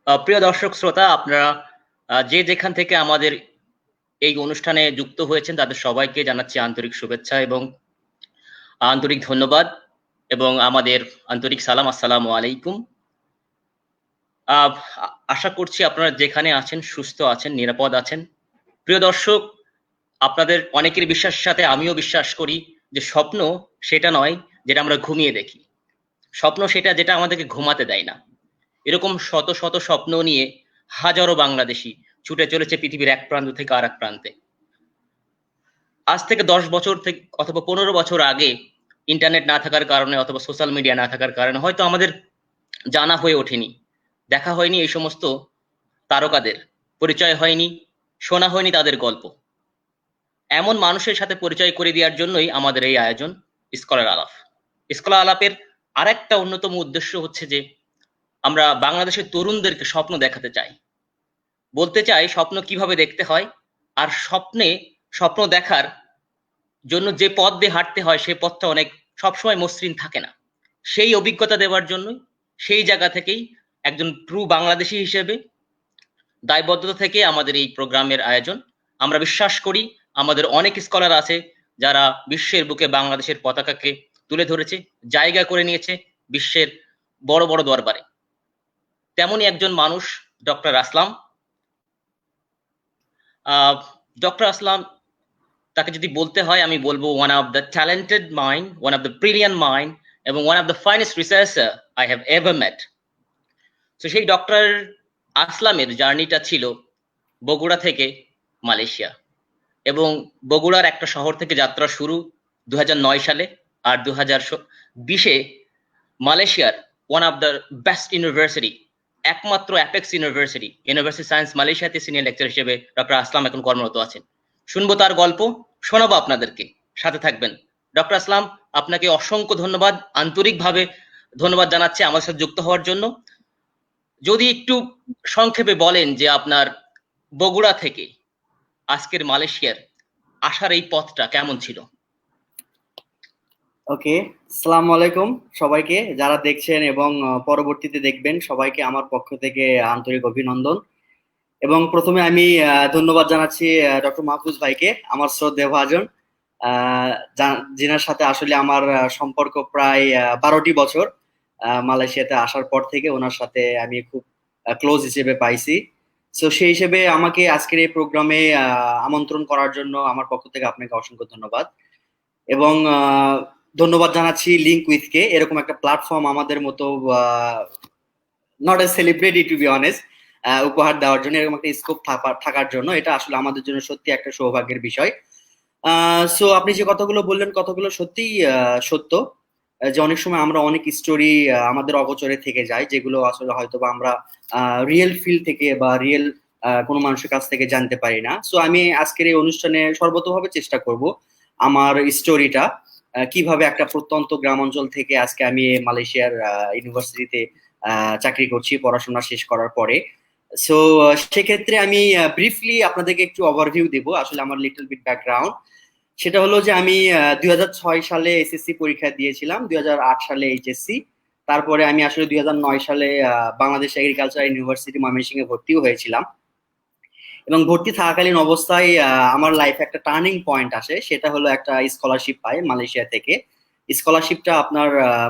প্রিয় দর্শক শ্রোতা, আপনারা যে যেখান থেকে আমাদের এই অনুষ্ঠানে যুক্ত হয়েছেন তাদের সবাইকে জানাচ্ছি আন্তরিক শুভেচ্ছা এবং আন্তরিক ধন্যবাদ এবং আমাদের আন্তরিক সালাম। আসসালামু আলাইকুম। আহ, আশা করছি আপনারা যেখানে আছেন সুস্থ আছেন, নিরাপদ আছেন। প্রিয় দর্শক, আপনাদের অনেকের বিশ্বাসের সাথে আমিও বিশ্বাস করি যে স্বপ্ন সেটা নয় যেটা আমরা ঘুমিয়ে দেখি। স্বপ্ন সেটা যেটা আমাদেরকে ঘুমাতে দেয় না। এরকম শত শত স্বপ্ন নিয়ে হাজারো বাংলাদেশি ছুটে চলেছে পৃথিবীর এক প্রান্ত থেকে আর এক প্রান্তে। আজ থেকে 10 বছর থেকে অথবা 15 বছর আগে ইন্টারনেট না থাকার কারণে অথবা সোশ্যাল মিডিয়া না থাকার কারণে হয়তো আমাদের জানা হয়ে ওঠেনি, দেখা হয়নি এই সমস্ত তারকাদের, পরিচয় হয়নি, শোনা হয়নি তাদের গল্প। এমন মানুষের সাথে পরিচয় করে দেওয়ার জন্যই আমাদের এই আয়োজন স্কলার আলাপ। স্কলার আলাপের আরেকটা অন্যতম উদ্দেশ্য হচ্ছে যে আমরা বাংলাদেশের তরুণদেরকে স্বপ্ন দেখাতে চাই, বলতে চাই স্বপ্ন কিভাবে দেখতে হয়, আর স্বপ্ন দেখার জন্য যে পথ দিয়ে হাঁটতে হয় সেই পথটা অনেক সবসময় মসৃণ থাকে না। সেই অভিজ্ঞতা দেওয়ার জন্যই, সেই জায়গা থেকেই একজন ট্রু বাংলাদেশী হিসেবে দায়বদ্ধতা থেকে আমাদের এই প্রোগ্রামের আয়োজন। আমরা বিশ্বাস করি আমাদের অনেক স্কলার আছে যারা বিশ্বের বুকে বাংলাদেশের পতাকাকে তুলে ধরেছে, জায়গা করে নিয়েছে বিশ্বের বড় বড় দরবারে। তেমনই একজন মানুষ ডক্টর আসলাম। ডক্টর আসলাম, তাকে যদি বলতে হয় আমি বলবো one of the talented mind, one of the brilliant mind এবং one of the finest researcher I have ever met. তো সেই ডক্টর আসলামের জার্নিটা ছিল বগুড়া থেকে মালয়েশিয়া, এবং বগুড়ার একটা শহর থেকে যাত্রা শুরু 2009 সালে, আর 2020-এ মালয়েশিয়ার one of the best university, একমাত্র অ্যাপেক্স ইউনিভার্সিটি সায়েন্স মালয়েশিয়াতে সিনিয়র লেকচার হিসেবে ডক্টর আসলাম এখন কর্মরত আছেন। শুনবো তার গল্প, শোনাবো আপনাদেরকে, সাথে থাকবেন। ডক্টর আসলাম, আপনাকে অসংখ্য ধন্যবাদ, আন্তরিকভাবে ধন্যবাদ জানাচ্ছি আমার সাথে যুক্ত হওয়ার জন্য। যদি একটু সংক্ষেপে বলেন যে আপনার বগুড়া থেকে আজকের মালয়েশিয়ার আসার এই পথটা কেমন ছিল। ওকে, আসসালামু আলাইকুম সবাইকে যারা দেখছেন এবং পরবর্তীতে দেখবেন, সবাইকে আমার পক্ষ থেকে আন্তরিক অভিনন্দন। এবং প্রথমে আমি ধন্যবাদ জানাচ্ছি ডক্টর মাহফুজ ভাইকে, আমার শ্রদ্ধেয় ভাজন, যিনার সাথে আসলে আমার সম্পর্ক প্রায় 12টি বছর। মালয়েশিয়াতে আসার পর থেকে ওনার সাথে আমি খুব ক্লোজ হিসেবে পাইছি। তো সেই হিসেবে আমাকে আজকের এই প্রোগ্রামে আমন্ত্রণ করার জন্য আমার পক্ষ থেকে আপনাকে অসংখ্য ধন্যবাদ। এবং ধন্যবাদ জানাচ্ছি লিঙ্ক উইথকে, এরকম একটা প্ল্যাটফর্ম আমাদের মতো not a celebrity to be honest উপহার দেওয়ার জন্য, এরকম একটা স্কোপ থাকার জন্য। এটা আসলে আমাদের জন্য সত্যি একটা সৌভাগ্যের বিষয়। সো আপনি যে কথাগুলো বললেন কথাগুলো সত্যিই সত্য, যে অনেক সময় আমরা অনেক স্টোরি আমাদের অগোচরে থেকে যায়, যেগুলো আসলে হয়তো বা আমরা রিয়েল ফিল থেকে বা রিয়েল কোনো মানুষের কাছ থেকে জানতে পারি না। সো আমি আজকের এই অনুষ্ঠানে সর্বতোভাবে চেষ্টা করব আমার স্টোরিটা, কিভাবে একটা প্রত্যন্ত গ্রাম অঞ্চল থেকে আজকে আমি মালয়েশিয়ার ইউনিভার্সিটিতে চাকরি করছি পড়াশোনা শেষ করার পরে। সো সেক্ষেত্রে আমি ব্রিফলি আপনাদেরকে একটু ওভারভিউ দেব আসলে আমার লিটল বিট ব্যাকগ্রাউন্ড। সেটা হলো যে আমি 2006 সালে এসএসসি পরীক্ষা দিয়েছিলাম, 2008 সালে এইচএসসি, তারপরে আমি আসলে 2009 সালে বাংলাদেশ এগ্রিকালচার ইউনিভার্সিটি ময়মনসিংহে ভর্তিও হয়েছিলাম। এবং ভর্তি থাকাকালীন অবস্থায় আমার লাইফে একটা টার্নিং পয়েন্ট আসে, সেটা হলো একটা স্কলারশিপ পাই মালয়েশিয়া থেকে। স্কলারশিপটা আপনার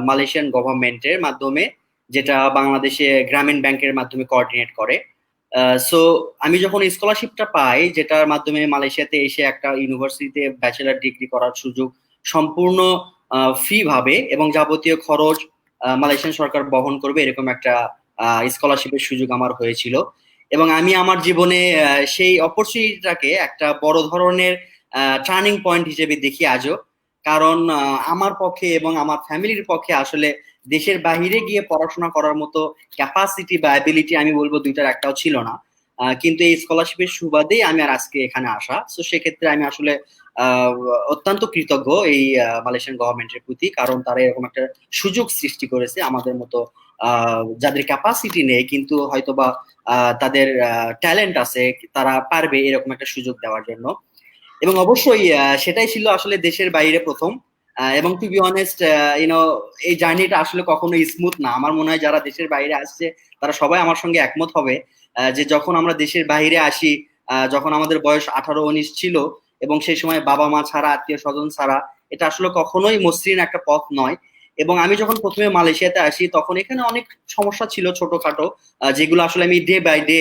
মালয়েশিয়ান গভর্নমেন্টের মাধ্যমে, যেটা বাংলাদেশে গ্রামীণ ব্যাংকের মাধ্যমে কোঅর্ডিনেট করে। সো আমি যখন স্কলারশিপটা পাই, যেটার মাধ্যমে মালয়েশিয়াতে এসে একটা ইউনিভার্সিটিতে ব্যাচেলার ডিগ্রি করার সুযোগ সম্পূর্ণ ফ্রি ভাবে এবং যাবতীয় খরচ মালয়েশিয়ান সরকার বহন করবে, এরকম একটা স্কলারশিপের সুযোগ আমার হয়েছিল। এবং আমি আমার জীবনে সেই অপরচুনিটিটাকে একটা বড় ধরনের টার্নিং পয়েন্ট হিসেবে দেখি আজও। কারণ আমার পক্ষে এবং আমার ফ্যামিলির পক্ষে আসলে দেশের বাহিরে গিয়ে পড়াশোনা করার মতো ক্যাপাসিটি বা অ্যাবিলিটি আমি বলবো দুইটার একটাও ছিল না। কিন্তু এই স্কলারশিপের সুবাদেই আমি আর আজকে এখানে আসা। তো সেক্ষেত্রে আমি আসলে অত্যন্ত কৃতজ্ঞ এই মালয়েশিয়ান গভর্নমেন্টের প্রতি, কারণ তারা এরকম একটা সুযোগ সৃষ্টি করেছে আমাদের মতো যাদের ক্যাপাসিটি নেই কিন্তু হয়তোবা তাদের ট্যালেন্ট আছে, তারা পারবে এরকম একটা সুযোগ দেওয়ার জন্য। এবং অবশ্যই সেটাই ছিল আসলে দেশের বাইরে প্রথম। এবং টু বি অনেস্ট এই জার্নিটা আসলে কখনো স্মুথ না। আমার মনে হয় যারা দেশের বাইরে আসছে তারা সবাই আমার সঙ্গে একমত হবে যে যখন আমরা দেশের বাইরে আসি, যখন আমাদের বয়স 18-19 ছিল এবং সেই সময় বাবা মা ছাড়া, আত্মীয় স্বজন ছাড়া, এটা আসলে কখনোই মসৃণ একটা পথ নয়। এবং আমি যখন প্রথমে মালয়েশিয়াতে আসি তখন এখানে অনেক সমস্যা ছিল ছোটখাটো, যেগুলো আসলে আমি ডে বাই ডে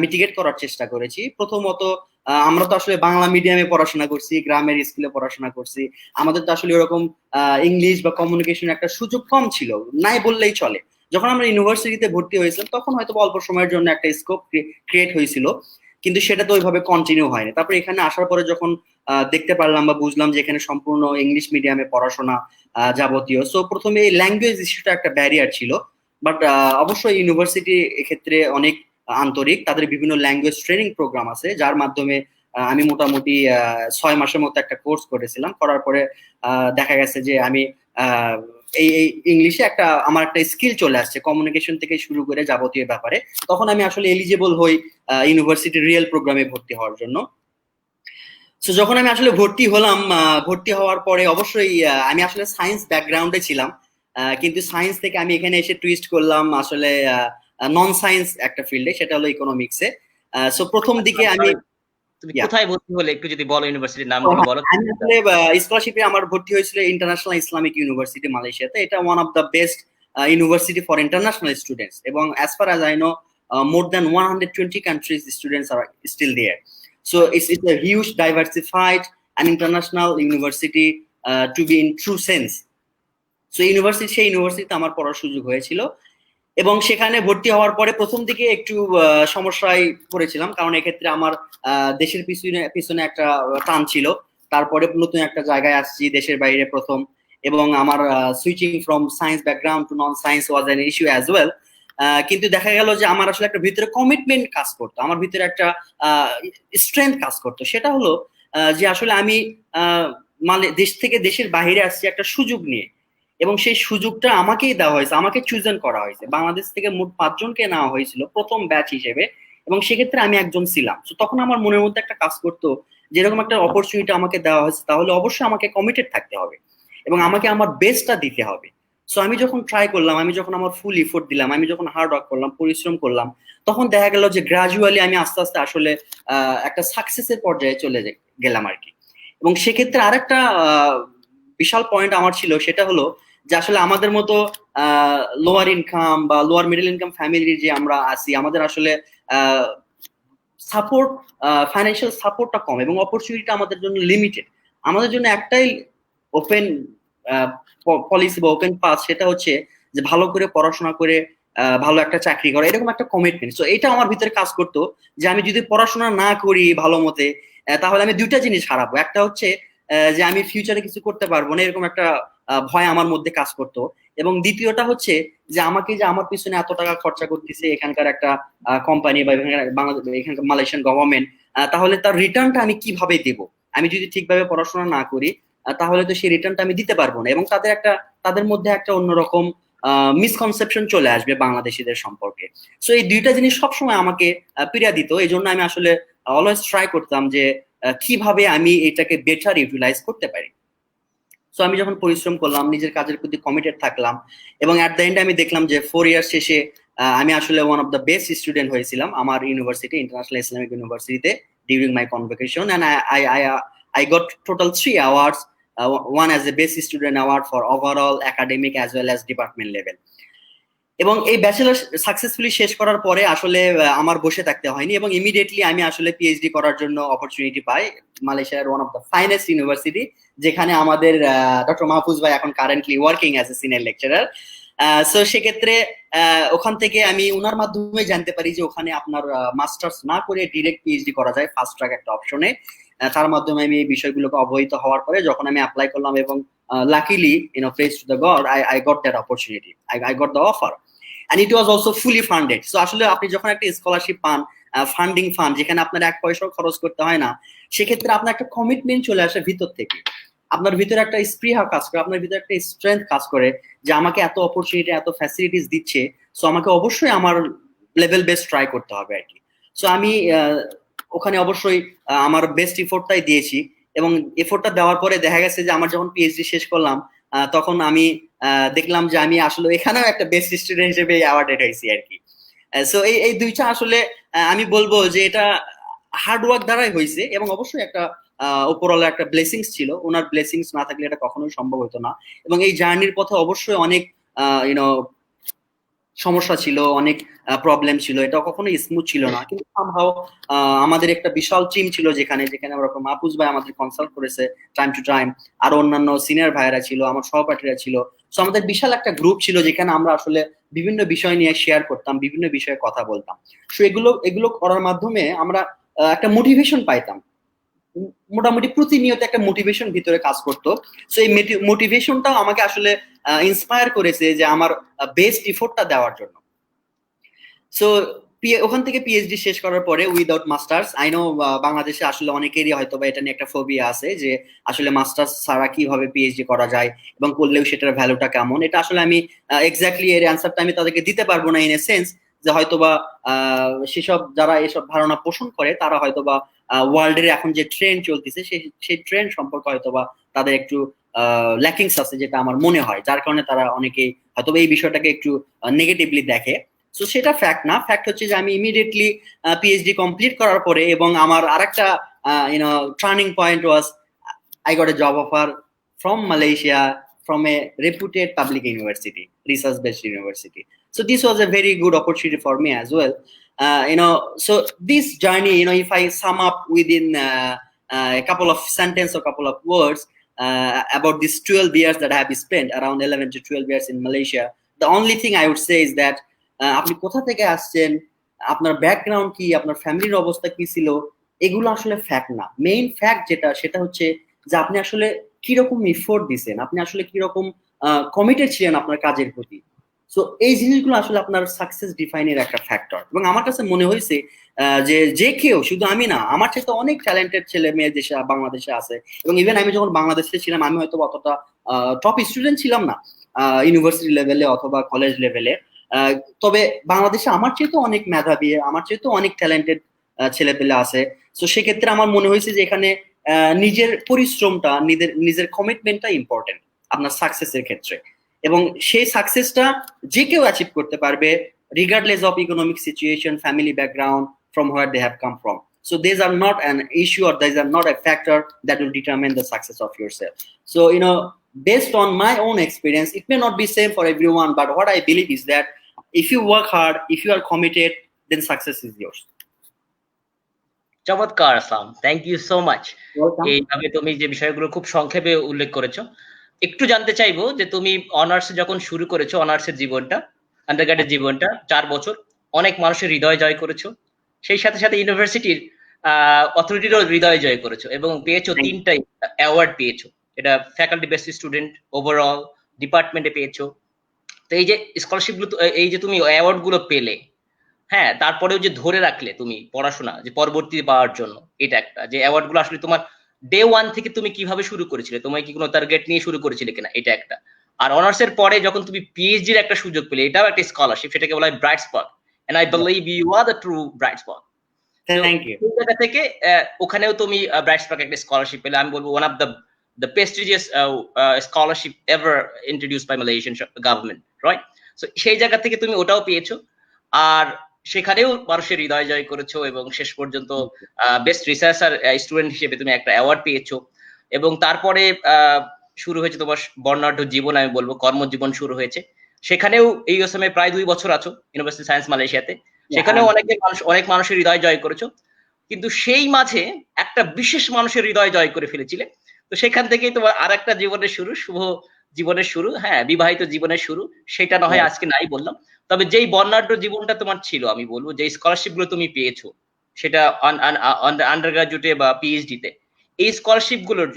মিটিগেট করার চেষ্টা করেছি। প্রথমত আমরা তো আসলে বাংলা মিডিয়ামে পড়াশোনা করছি, গ্রামের স্কুলে পড়াশোনা করছি, আমাদের তো আসলে এরকম ইংলিশ বা কমিউনিকেশন একটা সুযোগ কম ছিল, নাই বললেই চলে। যখন আমরা ইউনিভার্সিটিতে ভর্তি হয়েছিলাম তখন হয়তো অল্প সময়ের জন্য একটা স্কোপ ক্রিয়েট হয়েছিল, কিন্তু সেটা তো ওইভাবে কন্টিনিউ হয়নি। তারপরে এখানে আসার পরে যখন দেখতে পারলাম বা বুঝলাম যে এখানে সম্পূর্ণ ইংলিশ মিডিয়ামে পড়াশোনা যাবতীয়, সো প্রথমে এই ল্যাঙ্গুয়েজ ইস্যুটা একটা ব্যারিয়ার ছিল। বাট অবশ্যই ইউনিভার্সিটি এক্ষেত্রে অনেক আন্তরিক, তাদের বিভিন্ন ল্যাঙ্গুয়েজ ট্রেনিং প্রোগ্রাম আছে যার মাধ্যমে আমি মোটামুটি 6 মাসের মতো একটা কোর্স করেছিলাম। করার পরে দেখা গেছে যে আমি এই ইংলিশে আমার একটা স্কিল চলে আসছে, কমিউনিকেশন থেকে শুরু করে যাবতীয় ব্যাপারে। তখন আমি আসলে এলিজিবল হই ইউনিভার্সিটির রিয়েল প্রোগ্রামে ভর্তি হওয়ার জন্য। তো যখন আমি আসলে ভর্তি হলাম, ভর্তি হওয়ার পরে অবশ্যই আমি আসলে সায়েন্স ব্যাকগ্রাউন্ডে ছিলাম, কিন্তু সায়েন্স থেকে আমি এখানে এসে টুইস্ট করলাম আসলে নন সায়েন্স একটা ফিল্ডে, সেটা হলো ইকোনমিক্সে। সো প্রথম দিকে আমি তুমি কোথায় ভর্তি হলে একটু যদি বলো, ইউনিভার্সিটির নামগুলো বলো। আমি আসলে স্কলারশিপে আমার ভর্তি হয়েছিল ইন্টারন্যাশনাল ইসলামিক ইউনিভার্সিটি মালয়েশিয়াতে। এটা one of the best university for international students, এবং as far as I know more than 120 countries students are still there. So it's a huge diversified and international university to be in true sense. So সেই ইউনিভার্সিটিতে আমার পড়ার সুযোগ হয়েছিল, এবং সেখানে ভর্তি হওয়ার পরে প্রথম দিকে একটু সমস্যায় পড়েছিলাম, কারণ এক্ষেত্রে আমার দেশের পিছনে একটা টান ছিল। তারপরে নতুন একটা জায়গায় আসছি দেশের বাইরে প্রথম, এবং আমার switching from science background to non science was an issue as well. কিন্তু দেখা গেল যে আমার আসলে একটা ভিতরে কমিটমেন্ট কাজ করতো, আমার ভিতরে একটা স্ট্রেংথ কাজ করতো। সেটা হলো যে আসলে আমি মানে দেশ থেকে দেশের বাইরে আসছি একটা সুযোগ নিয়ে, এবং সেই সুযোগটা আমাকেই দেওয়া হয়েছে, আমাকে চুজেন করা হয়েছে। বাংলাদেশ থেকে মোট 5 জনকে নেওয়া হয়েছিল প্রথম ব্যাচ হিসেবে, এবং সেক্ষেত্রে আমি একজন ছিলাম। তো তখন আমার মনের মধ্যে একটা কাজ করতো, যেরকম একটা অপরচুনিটি আমাকে দেওয়া হয়েছে তাহলে অবশ্যই আমাকে কমিটেড থাকতে হবে এবং আমাকে আমার বেস্টটা দিতে হবে। সো আমি যখন ট্রাই করলাম, আমি যখন আমার ফুল ইফোর্ট দিলাম, আমি যখন হার্ড ওয়ার্ক করলাম, পরিশ্রম করলাম, তখন দেখা গেল যে গ্রাজুয়ালি আমি আস্তে আস্তে আসলে একটা সাকসেসের পর্যায়ে চলে গেলাম আর কি। এবং সেক্ষেত্রে আরেকটা বিশাল পয়েন্ট আমার ছিল, সেটা হলো যে আসলে আমাদের মতো লোয়ার ইনকাম বা লোয়ার মিডল ইনকাম ফ্যামিলির যে আমরা আছি, আমাদের আসলে সাপোর্ট, ফাইন্যান্সিয়াল সাপোর্টটা কম এবং অপরচুনিটিটা আমাদের জন্য লিমিটেড। আমাদের জন্য একটাই ওপেন পলিসি বা ওপেন পাথ, সেটা হচ্ছে যে ভালো করে পড়াশোনা করে ভালো একটা চাকরি করা, এরকম একটা কমিটমেন্ট। সো এটা আমার ভিতরে কাজ করতো যে আমি যদি পড়াশোনা না করি ভালো মতে, তাহলে আমি দুইটা জিনিস হারাবো। একটা হচ্ছে যে আমি ফিউচারে কিছু করতে পারবো না, এরকম একটা ভয় আমার মধ্যে কাজ করতো। এবং দ্বিতীয়টা হচ্ছে যে আমাকে যে আমার পিছনে এত টাকা খরচা করতেছে এখানকার একটা কোম্পানি বা এখানকার মালয়েশিয়ান গভর্নমেন্ট, তাহলে তার রিটার্নটা আমি কিভাবে দেব? আমি যদি ঠিকভাবে পড়াশোনা না করি তাহলে তো সেই রিটার্নটা আমি দিতে পারবো না, এবং তাদের মধ্যে একটা অন্যরকম মিসকনসেপশন চলে আসবে বাংলাদেশিদের সম্পর্কে। সো এই দুইটা জিনিস সবসময় আমাকে পীড়া দিত। এই জন্য আমি আসলে অলওয়েজ ট্রাই করতাম যে কিভাবে আমি এটাকে বেটার ইউটিলাইজ করতে পারি। সো আমি যখন পরিশ্রম করলাম, নিজের কাজের প্রতি কমিটেড থাকলাম, এবং অ্যাট দ্য এন্ড আমি দেখলাম যে 4 ইয়ার শেষে আমি আসলে one of the best student হয়েছিলাম আমার ইউনিভার্সিটি, ইন্টারন্যাশনাল ইসলামিক ইউনিভার্সিটিতে during my convocation, and I got total 3 awards, one as a best student award for overall academic as well as department level. এবং এই ব্যাচেলর সাকসেসফুলি শেষ করার পরে আসলে আমার বসে থাকতে হয়নি, এবং ইমিডিয়েটলি আমি আসলে পিএইচডি করার জন্য অপরচুনিটি পাই মালয়েশিয়ার one of the finest university, যেখানে আমাদের ডক্টর মাহফুজ ভাই এখন currently working as a senior lecturer. So সেক্ষেত্রে ওখান থেকে আমি ওনার মাধ্যমে জানতে পারি যে ওখানে আপনার মাস্টার্স না করে ডিরেক্ট পিএইচডি করা যায় ফাস্ট ট্র্যাক একটা অপশনে। তার মাধ্যমে আমি এই বিষয়গুলোকে অবহিত হওয়ার পরে যখন আমি অ্যাপ্লাই করলাম, এবং luckily praise to the God, I got that opportunity, I got the offer, and it was also fully funded. So আসলে আপনি যখন একটা স্কলারশিপ পান, ফান্ডিং ফান্ড, যেখানে আপনার 1 পয়সাও খরচ করতে হয় না, সেক্ষেত্রে আপনার একটা কমিটমেন্ট চলে আসে ভিতর থেকে, আপনার ভিতরে একটা স্পৃহা কাজ করে, আপনার ভিতরে একটা স্ট্রেংথ কাজ করে যে আমাকে এত অপরচুনিটি, এত ফ্যাসিলিটিস দিচ্ছে, সো আমাকে অবশ্যই আমার লেভেল বেস্ট ট্রাই করতে হবে আর কি। সো আমি ওখানে অবশ্যই আমার বেস্ট ইফোর্টটাই দিয়েছি, এবং এফোর্টটা দেওয়ার পরে দেখা গেছে যে আমার যখন পিএইচডি শেষ করলাম তখন আমি দেখলাম যে আমি আসলে এখানেও একটা বেস্ট স্টুডেন্ট হিসেবে অ্যাওয়ার্ডেড হয়েছি আর কি। সো এই এই দুইটা আসলে আমি বলবো যে এটা হার্ড ওয়ার্ক দ্বারাই হয়েছে, এবং অবশ্যই একটা উপরওয়ালা একটা ব্লেসিংস ছিল, ওনার ব্লেসিংস না থাকলে এটা কখনোই সম্ভব হতো না। এবং এই জার্নির পথে অবশ্যই অনেক ইউনো সমস্যা ছিল, অনেক প্রবলেম ছিল, এটা কখনোই স্মুথ ছিল না, কিন্তু সামহাও আমাদের একটা বিশাল টিম ছিল যেখানে যেখানে ওরকম মাহফুজ ভাই আমাদের কনসাল্ট করেছে টাইম টু টাইম, আর অন্যান্য সিনিয়র ভাইয়েরা ছিল, আমার সহপাঠীরা ছিল। তো আমাদের বিশাল একটা গ্রুপ ছিল যেখানে আমরা আসলে বিভিন্ন বিষয় নিয়ে শেয়ার করতাম, বিভিন্ন বিষয়ে কথা বলতাম। তো এগুলো এগুলো করার মাধ্যমে আমরা একটা মোটিভেশন পাইতাম, মোটামুটি প্রতিনিয়ত একটা মোটিভেশন ভিতরে কাজ করতো। সো এই মোটিভেশনটাও আমাকে আসলে ইন্সপায়ার করেছে যে আমার বেস্ট ইফোর্টটা দেওয়ার জন্য। সো ওখান থেকে পিএইচডি শেষ করার পরে উইদাউট মাস্টার্স, আই নো বাংলাদেশে আসলে অনেকেরই হয়তো বা এটা নিয়ে একটা ফোবিয়া আছে যে আসলে মাস্টার্স ছাড়া কিভাবে পিএইচডি করা যায় এবং করলেও সেটার ভ্যালুটা কেমন। এটা আসলে আমি এক্স্যাক্টলি এর অ্যান্সারটা আমি তাদেরকে দিতে পারবো না, ইন এ সেন্স যে হয়তোবা সেসব যারা এসব ধারণা পোষণ করে তারা হয়তোবা ওয়ার্ল্ডের এখন যে ট্রেন্ড চলতেছে সেই ট্রেন্ড সম্পর্কে হয়তোবা তাদের একটু ল্যাকিংস আছে, যেটা আমার মনে হয়, যার কারণে তারা অনেকেই হয়তোবা এই বিষয়টাকে একটু নেগেটিভলি দেখে। সো সেটা ফ্যাক্ট না, ফ্যাক্ট হচ্ছে যে আমি ইমিডিয়েটলি পিএইচডি কমপ্লিট করার পরে এবং আমার আরেকটা turning point was I got a job offer from Malaysia, from a reputed public university, research-based university. So this was a very good opportunity for me as well. So this journey, if I sum up within a couple of sentences or couple of words about these 12 years that I have spent, around 11 to 12 years in Malaysia, the only thing I would say is that আপনি কোথা থেকে আসছেন, আপনার background কি, আপনার ফ্যামিলির অবস্থা কি ছিল, এগুলো আসলে ফ্যাক্ট না। মেইন ফ্যাক্ট যেটা, সেটা হচ্ছে যে আপনি আসলে কিরকম এফোর্ট দিচ্ছেন, আপনি আসলে কিরকম কমিটেড ছিলেন আপনার কাজের প্রতি। সো এই জিনিসগুলো আসলে আপনার সাকসেস ডিফাইনের একটা ফ্যাক্টর। এবং আমার কাছে মনে হয়েছে যে যে কেউ, শুধু আমি না, আমার চাইতে অনেক ট্যালেন্টেড ছেলে মেয়ে দেশে বাংলাদেশে আছে। এবং ইভেন আমি যখন বাংলাদেশে ছিলাম আমি হয়তো অতটা টপ স্টুডেন্ট ছিলাম না ইউনিভার্সিটি লেভেলে অথবা কলেজ লেভেলে, তবে বাংলাদেশে আমার চেয়ে তো অনেক মেধাবী, আমার চেয়ে তো অনেক ট্যালেন্টেড ছেলে পেলে আছে। তো সেক্ষেত্রে আমার মনে হয়েছে যে এখানে নিজের পরিশ্রমটা, নিজের কমিটমেন্টটা ইম্পর্টেন্ট আপনার সাকসেসের ক্ষেত্রে। এবং সেই সাকসেসটা যে কেউ অ্যাচিভ করতে পারবে, regardless of economic situation, family background, from where they have come from. So these are not an issue, or these are not a factor that will determine the success of yourself. So based on my own experience, it may not be same for everyone, but what I believe is that if you work hard, if you are committed, then success is yours. চমৎকার আসলাম, thank you so much. এইভাবে তুমি যে বিষয়গুলো খুব সংক্ষেপে উল্লেখ করেছো, একটু জানতে চাইবো যে তুমি অনার্স যখন শুরু করেছো, অনার্সের জীবনটা, আন্ডারগ্রেডের জীবনটা 4 বছর, অনেক মানুষের হৃদয় জয় করেছো, সেই সাথে সাথে ইউনিভার্সিটির অথরিটিরও হৃদয় জয় করেছো এবং পেয়েছো 3টা অ্যাওয়ার্ড পেয়েছো। এটা ফ্যাকাল্টি বেস্ট স্টুডেন্ট, ওভারঅল ডিপার্টমেন্টে পেয়েছো। তো এই যে স্কলারশিপ গুলো, এই যে তুমি অ্যাওয়ার্ড গুলো পেলে, হ্যাঁ, তারপরেও যে ধরে রাখলে তুমি পড়াশোনা, যে পরবর্তী পাওয়ার জন্য, এটা একটা যে অ্যাওয়ার্ড গুলো আসলে তোমার ডে 1 থেকে তুমি কিভাবে শুরু করেছিলে, তোমায় কি কোনো টার্গেট নিয়ে শুরু করেছিলে কিনা, এটা একটা। আর অনার্সের পরে যখন তুমি পিএইচডির একটা সুযোগ পেলে, এটাও একটা স্কলারশিপ, সেটাকে বলা হয় bright spot, and I believe you are the true bright spot. Thank you. সেই জায়গা থেকে ওখানেও তুমি ব্রাইট স্পট একটা স্কলারশিপ পেলে, আমি বলবো one of the prestigious scholarship ever introduced by Malaysian government, right? So সেই জায়গা থেকে তুমি ওটাও পেয়েছো, আর সেখানেও মানুষের হৃদয় জয় করেছো এবং শেষ পর্যন্ত বেস্ট রিসার্চার স্টুডেন্ট হিসেবে তুমি একটা অ্যাওয়ার্ড পেয়েছো। এবং তারপরে শুরু হয়েছে তোমার বর্ণাঢ্য জীবন, আমি বলবো কর্মজীবন শুরু হয়েছে। সেখানেও এই ইউএসএম প্রায় 2 বছর আছো, ইউনিভার্সিটি সায়েন্স মালয়েশিয়াতে, সেখানেও অনেক মানুষের হৃদয় জয় করেছো। কিন্তু সেই মাঝে একটা বিশেষ মানুষের হৃদয় জয় করে ফেলেছিলে। তো সেখান থেকেই তোমার আর একটা জীবনের শুরু, শুভ জীবনের শুরু, হ্যাঁ, বিবাহিত জীবনের শুরু। সেটা না হয় আজকে নাই বললাম, তবে যেই বর্ণাঢ্য জীবনটা তোমার ছিল, আমি বলবো যে স্কলারশিপ গুলো তুমি পেয়েছো, সেটা আন্ডার গ্রাজুয়েটে বা পিএইচডি তে, এই স্কলারশিপ গুলোর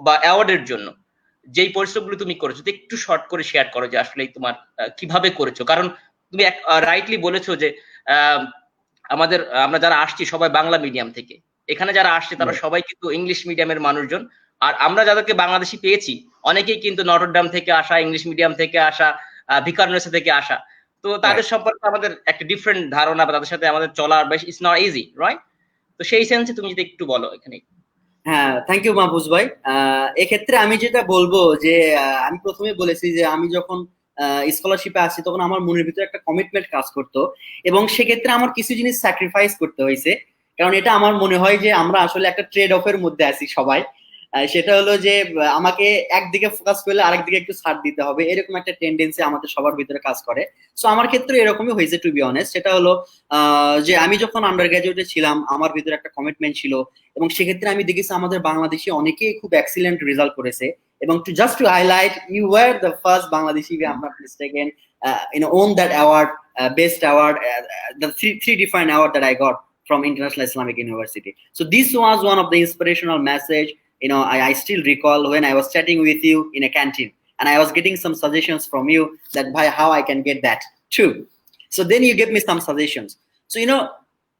বা অ্যাওয়ার্ডের জন্য যেই পরিশ্রম গুলো তুমি করেছো, একটু শর্ট করে শেয়ার করো যে আসলে তোমার কিভাবে করেছো। কারণ তুমি রাইটলি বলেছো যে আমরা যারা আসছি সবাই বাংলা মিডিয়াম থেকে, এখানে যারা আসছে তারা সবাই কিন্তু ইংলিশ মিডিয়ামের মানুষজন। আর আমরা যাদেরকে বাংলাদেশি পেয়েছি অনেকেই কিন্তু নটরডাম থেকে আসা, ইংলিশ মিডিয়াম থেকে আসা, ভিকারুননিসা থেকে আসা। তো তাদের সম্পর্কে আমাদের একটা ডিফারেন্ট ধারণা, বা তাদের সাথে আমাদের চলার বেশ ইটস নট ইজি, রাইট? তো সেই সেন্সে তুমি যদি একটু বলো এখানে। হ্যাঁ, থ্যাংক ইউ মাহফুজ ভাই। এক্ষেত্রে আমি যেটা বলবো যে আমি প্রথমে বলেছি যে আমি যখন স্কলারশিপে আসি তখন আমার মনের ভিতরে একটা কমিটমেন্ট কাজ করতো, এবং সেক্ষেত্রে আমার কিছু জিনিস স্যাক্রিফাইস করতে হয়েছে। কারণ এটা আমার মনে হয় যে আমরা আসলে একটা ট্রেড অফের মধ্যে আছি সবাই। সেটা হলো যে আমাকে একদিকে ফোকাস করলে আরেকদিকে একটু ছাড় দিতে হবে, এরকম একটা টেন্ডেন্সি আমাদের সবার ভিতরে কাজ করে। সো আমার ক্ষেত্রে এরকমই হয়েছে, টু বি অনেস্ট। সেটা হলো যে আমি যখন আন্ডার গ্রাজুয়েটে ছিলাম আমার ভিতরে একটা কমিটমেন্ট ছিল, এবং সেক্ষেত্রে আমি দেখেছি আমাদের বাংলাদেশে অনেকেই খুব এক্সিলেন্ট রেজাল্ট করেছে। এবং to highlight, you were the first Bangladeshi, if I'm not mistaken, own that award, best award, the three different award that I got from International Islamic University. So this was one of the inspirational message. I still recall when I was chatting with you in a canteen, and I was getting some suggestions from you that by how I can get that too. So then you gave me some suggestions. So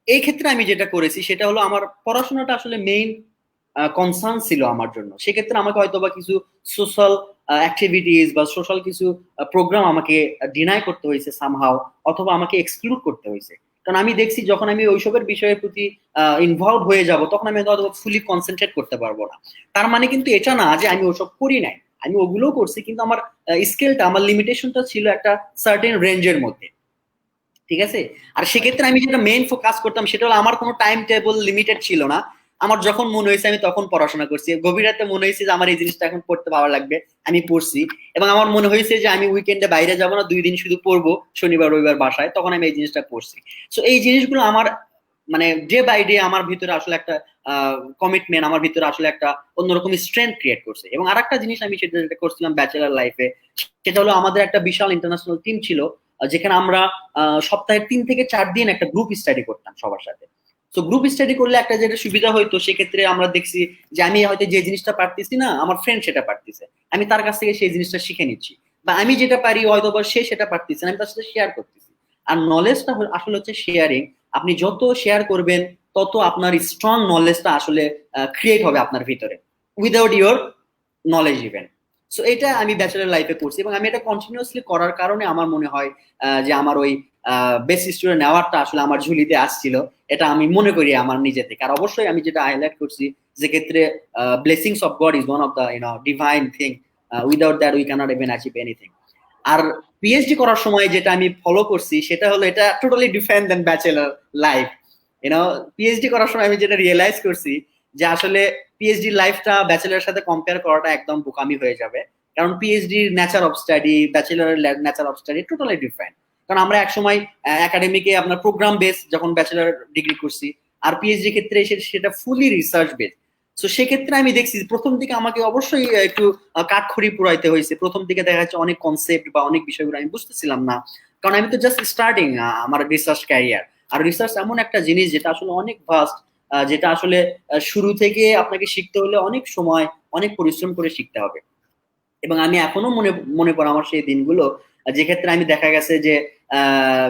এই ক্ষেত্রে আমি যেটা করেছি সেটা হলো আমার পড়াশোনাটা আসলে মেইন কনসার্ন ছিল আমার জন্য। সেক্ষেত্রে আমাকে হয়তো বা কিছু সোশ্যাল অ্যাক্টিভিটিস বা সোশ্যাল কিছু প্রোগ্রাম আমাকে ডিনাই করতে হয়েছে সামহাও, অথবা আমাকে এক্সক্লুড করতে হয়েছে। কারণ আমি দেখছি যখন আমি ওইসবের বিষয়ের প্রতি ইনভলভ হয়ে যাব তখন আমি হয়তো ফুলি কনসেন্ট্রেট করতে পারবো না। তার মানে কিন্তু এটা না যে আমি ওসব করি নাই, আমি ওগুলোও করছি, কিন্তু আমার স্কেলটা, আমার লিমিটেশনটা ছিল একটা সার্টেন রেঞ্জের মধ্যে। ঠিক আছে? আর সেক্ষেত্রে আমি যেটা মেইন ফোকাস করতাম সেটা হলো আমার কোনো টাইম টেবল লিমিটেড ছিল না। আমার যখন মনে হয়েছে আমি তখন পড়াশোনা করছি। গভীর রাতে মনে হয়েছে যে আমার এই জিনিসটা এখন পড়তে ভালো লাগবে, আমি পড়ছি। এবং আমার মনে হয়েছে যে আমি উইকেন্ডে বাইরে যাবো না, 2 দিন শুধু পড়বো, শনিবার রবিবার বাসায়, তখন আমি এই জিনিসটা পড়ছি। সো এই জিনিসগুলো আমার মানে ডে বাই ডে আমার ভিতরে আসলে একটা কমিটমেন্ট, আমার ভিতরে আসলে একটা অন্যরকম স্ট্রেংথ ক্রিয়েট করছে। এবং আরেকটা জিনিস আমি সেটা যেটা করছিলাম ব্যাচেলার লাইফে, সেটা হলো আমাদের একটা বিশাল ইন্টারন্যাশনাল টিম ছিল, যেখানে আমরা সপ্তাহে 3 থেকে 4 দিন একটা গ্রুপ স্টাডি করতাম সবার সাথে। তো গ্রুপ স্টাডি করলে একটা যেটা সুবিধা হইতো, সেক্ষেত্রে আমরা দেখছি যে আমি হয়তো যে জিনিসটা পারতেছি না, আমার ফ্রেন্ড সেটা পারতেছে, আমি তার কাছ থেকে সেই জিনিসটা শিখে নিচ্ছি। বা আমি যেটা পারি হয়তো বা সে সেটা পারতেছে না, আমি তার সাথে শেয়ার করতেছি। আর নলেজটা আসলে হচ্ছে শেয়ারিং। আপনি যত শেয়ার করবেন তত আপনার স্ট্রং নলেজটা আসলে ক্রিয়েট হবে আপনার ভিতরে, without your knowledge even. So এটা আমি ব্যাচেলার লাইফে করছি, এবং আমি এটা কন্টিনিউয়াসলি করার কারণে আমার মনে হয় যে আমার ওই বেস্ট স্টুডেন্ট অ্যাওয়ার্ডটা আসলে আমার ঝুলিতে আসছিল। এটা আমি মনে করি আমার নিজে থেকে। আর অবশ্যই আমি যেটা হাইলাইট করছি, যে ক্ষেত্রে blessings of God is one of the divine thing, without that we cannot even achieve anything. আর পিএইচডি করার সময় যেটা আমি ফলো করছি সেটা হলো, এটা totally different then bachelor life. PhD করার সময় আমি যেটা রিয়েলাইজ করছি যে আসলে পিএইচডি লাইফটা ব্যাচেলারের সাথে কম্পেয়ার করাটা একদম বোকামি হয়ে যাবে। কারণ পিএইচডি নেচার অফ স্টাডি, ব্যাচেলারের nature of study totally different. কারণ আমরা একসময় একাডেমিকে আপনার প্রোগ্রাম বেস যখন ব্যাচেলার ডিগ্রি করছি, আর পিএইচডি ক্ষেত্রে এসে সেটা ফুলি রিসার্চ বেস। তো সেক্ষেত্রে আমি দেখছি প্রথম দিকে আমাকে অবশ্যই একটু কাঠখড়ি পুরাইতে হয়েছে। প্রথম দিকে দেখা যাচ্ছে অনেক কনসেপ্ট বা অনেক বিষয়গুলো আমি বুঝতেছিলাম না, কারণ আমি তো জাস্ট স্টার্টিং আমার রিসার্চ ক্যারিয়ার। আর রিসার্চ এমন একটা জিনিস যেটা আসলে অনেক ভাস্ট, যেটা আসলে শুরু থেকে আপনাকে শিখতে হলে অনেক সময়, অনেক পরিশ্রম করে শিখতে হবে। এবং আমি এখনো মনে মনে পড়ে আমার সেই দিনগুলো, যে ক্ষেত্রে আমি দেখা গেছে যে আহ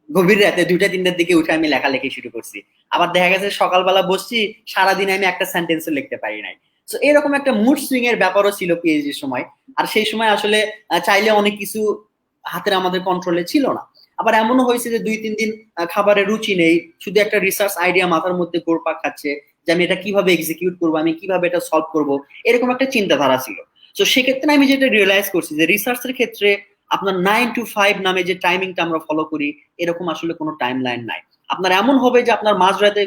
গভীর রাতে 2টা 3টার দিকে উঠে আমি লেখালেখি শুরু করছি। আবার দেখা গেছে সকালবেলা বসছি, সারাদিন আমি একটা সেন্টেন্সও লিখতে পারি নাই। তো এরকম একটা মুড সুইং এর ব্যাপারও ছিল পিএইচডির সময়। আর সেই সময় আসলে চাইলে অনেক কিছু হাতের আমাদের কন্ট্রোলে ছিল না। আবার এমনও হয়েছে যে 2-3 দিন খাবারের রুচি নেই, শুধু একটা রিসার্চ আইডিয়া মাথার মধ্যে ঘুরপাক খাচ্ছে যে আমি এটা কিভাবে এক্সিকিউট করবো, আমি কিভাবে এটা সলভ করবো, এরকম একটা চিন্তাধারা ছিল। তো সেক্ষেত্রে আমি যেটা রিয়েলাইজ করছি যে রিসার্চের ক্ষেত্রে আপনার 9 to 5 নামে যে টাইমিংটা আমরা ফলো করি, এরকম আসলে কোনো টাইম লাইন নাই। আপনার এমন হবে যে আপনার মাঝরাতে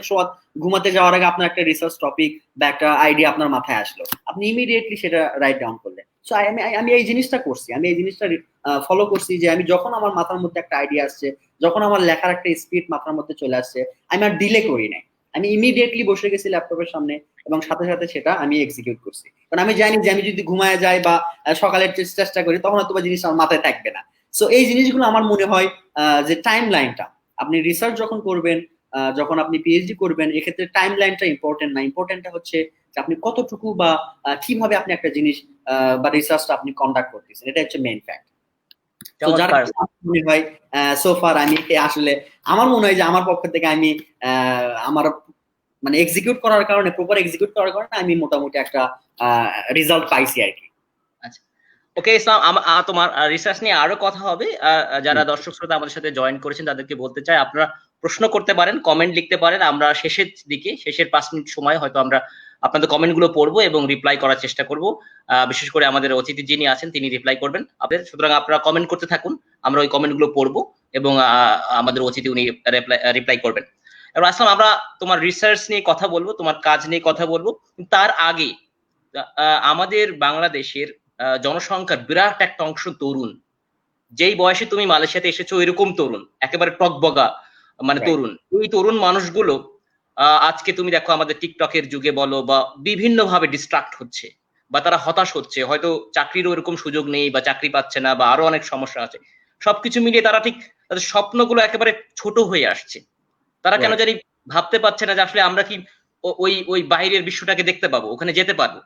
ঘুমাতে যাওয়ার আগে আপনার একটা রিসার্চ টপিক বা একটা আইডিয়া আপনার মাথায় আসলো, আপনি ইমিডিয়েটলি সেটা রাইট ডাউন করলেন। সো আমি এই জিনিসটা করছি, আমি এই জিনিসটা ফলো করছি যে আমি যখন আমার মাথার মধ্যে একটা আইডিয়া আসছে, যখন আমার লেখার একটা স্পিড মাথার মধ্যে চলে আসছে, আমি আর ডিলে করি নাই, আমি ইমিডিয়েটলি বসে গেছি ল্যাপটপের সামনে এবং সাথে সাথে সেটা আমি এক্সিকিউট করছি। কারণ আমি জানি যে আমি যদি ঘুমায় যাই বা সকালের চেষ্টা করি তখন হয়তো জিনিস আমার মাথায় থাকবে না। সো এই জিনিসগুলো আমার মনে হয় যে টাইম লাইনটা, আপনি রিসার্চ যখন করবেন, যখন আপনি পিএইচডি করবেন, এক্ষেত্রে টাইম লাইনটা ইম্পর্টেন্ট না, ইম্পর্টেন্টটা হচ্ছে যে আপনি কতটুকু বা কিভাবে আপনি একটা জিনিস বা রিসার্চটা আপনি কন্ডাক্ট করতেছেন, এটা হচ্ছে মেইন ফ্যাক্ট। তো যার মনে হয় সোফার আমি আসলে আমার মনে হয় যে আমার পক্ষ থেকে আমি আমার মানে এক্সিকিউট করার কারণে, প্রপার এক্সিকিউট করার কারণে আমি মোটামুটি একটা রেজাল্ট পাইছি আর কি। আচ্ছা, ওকে ইসলাম, তোমার রিসার্চ নিয়ে আরো কথা হবে। যারা দর্শক শ্রোতা আমাদের সাথে জয়েন করেছেন তাদেরকে বলতে চাই, আপনারা প্রশ্ন করতে পারেন, কমেন্ট লিখতে পারেন। আমরা শেষের দিকে, শেষের 5 মিনিট সময় হয়তো আমরা আপনাদের কমেন্টগুলো পড়বো এবং রিপ্লাই করার চেষ্টা করব। বিশেষ করে আমাদের অতিথি যিনি আছেন তিনি রিপ্লাই করবেন আপনাদের, সুতরাং আপনারা কমেন্ট করতে থাকুন, আমরা ওই কমেন্টগুলো পড়বো এবং আমাদের অতিথি উনি রিপ্লাই করবেন। এবার আসলাম আমরা তোমার রিসার্চ নিয়ে কথা বলবো, তোমার কাজ নিয়ে কথা বলবো। তার আগে আমাদের বাংলাদেশের জনসংখ্যার বিরাট একটা অংশ তরুণ। যেই বয়সে তুমি মালয়েশিয়াতে এসেছো এরকম তরুণ, একেবারে টকবগা মানে তরুণ। এই তরুণ মানুষগুলো আজকে তুমি দেখো আমাদের টিকটকের যুগে বলো বা বিভিন্ন ভাবে ডিস্ট্রাক্ট হচ্ছে, বা তারা হতাশ হচ্ছে, হয়তো চাকরিরও এরকম সুযোগ নেই বা চাকরি পাচ্ছে না, বা আরো অনেক সমস্যা আছে। সবকিছু মিলিয়ে তারা ঠিক তাদের স্বপ্নগুলো একেবারে ছোট হয়ে আসছে। তারা কেন জানি ভাবতে পারছে না যে আসলে আমরা কি ওই ওই বাইরের বিশ্বটাকে দেখতে পাবো, ওখানে যেতে পারবো।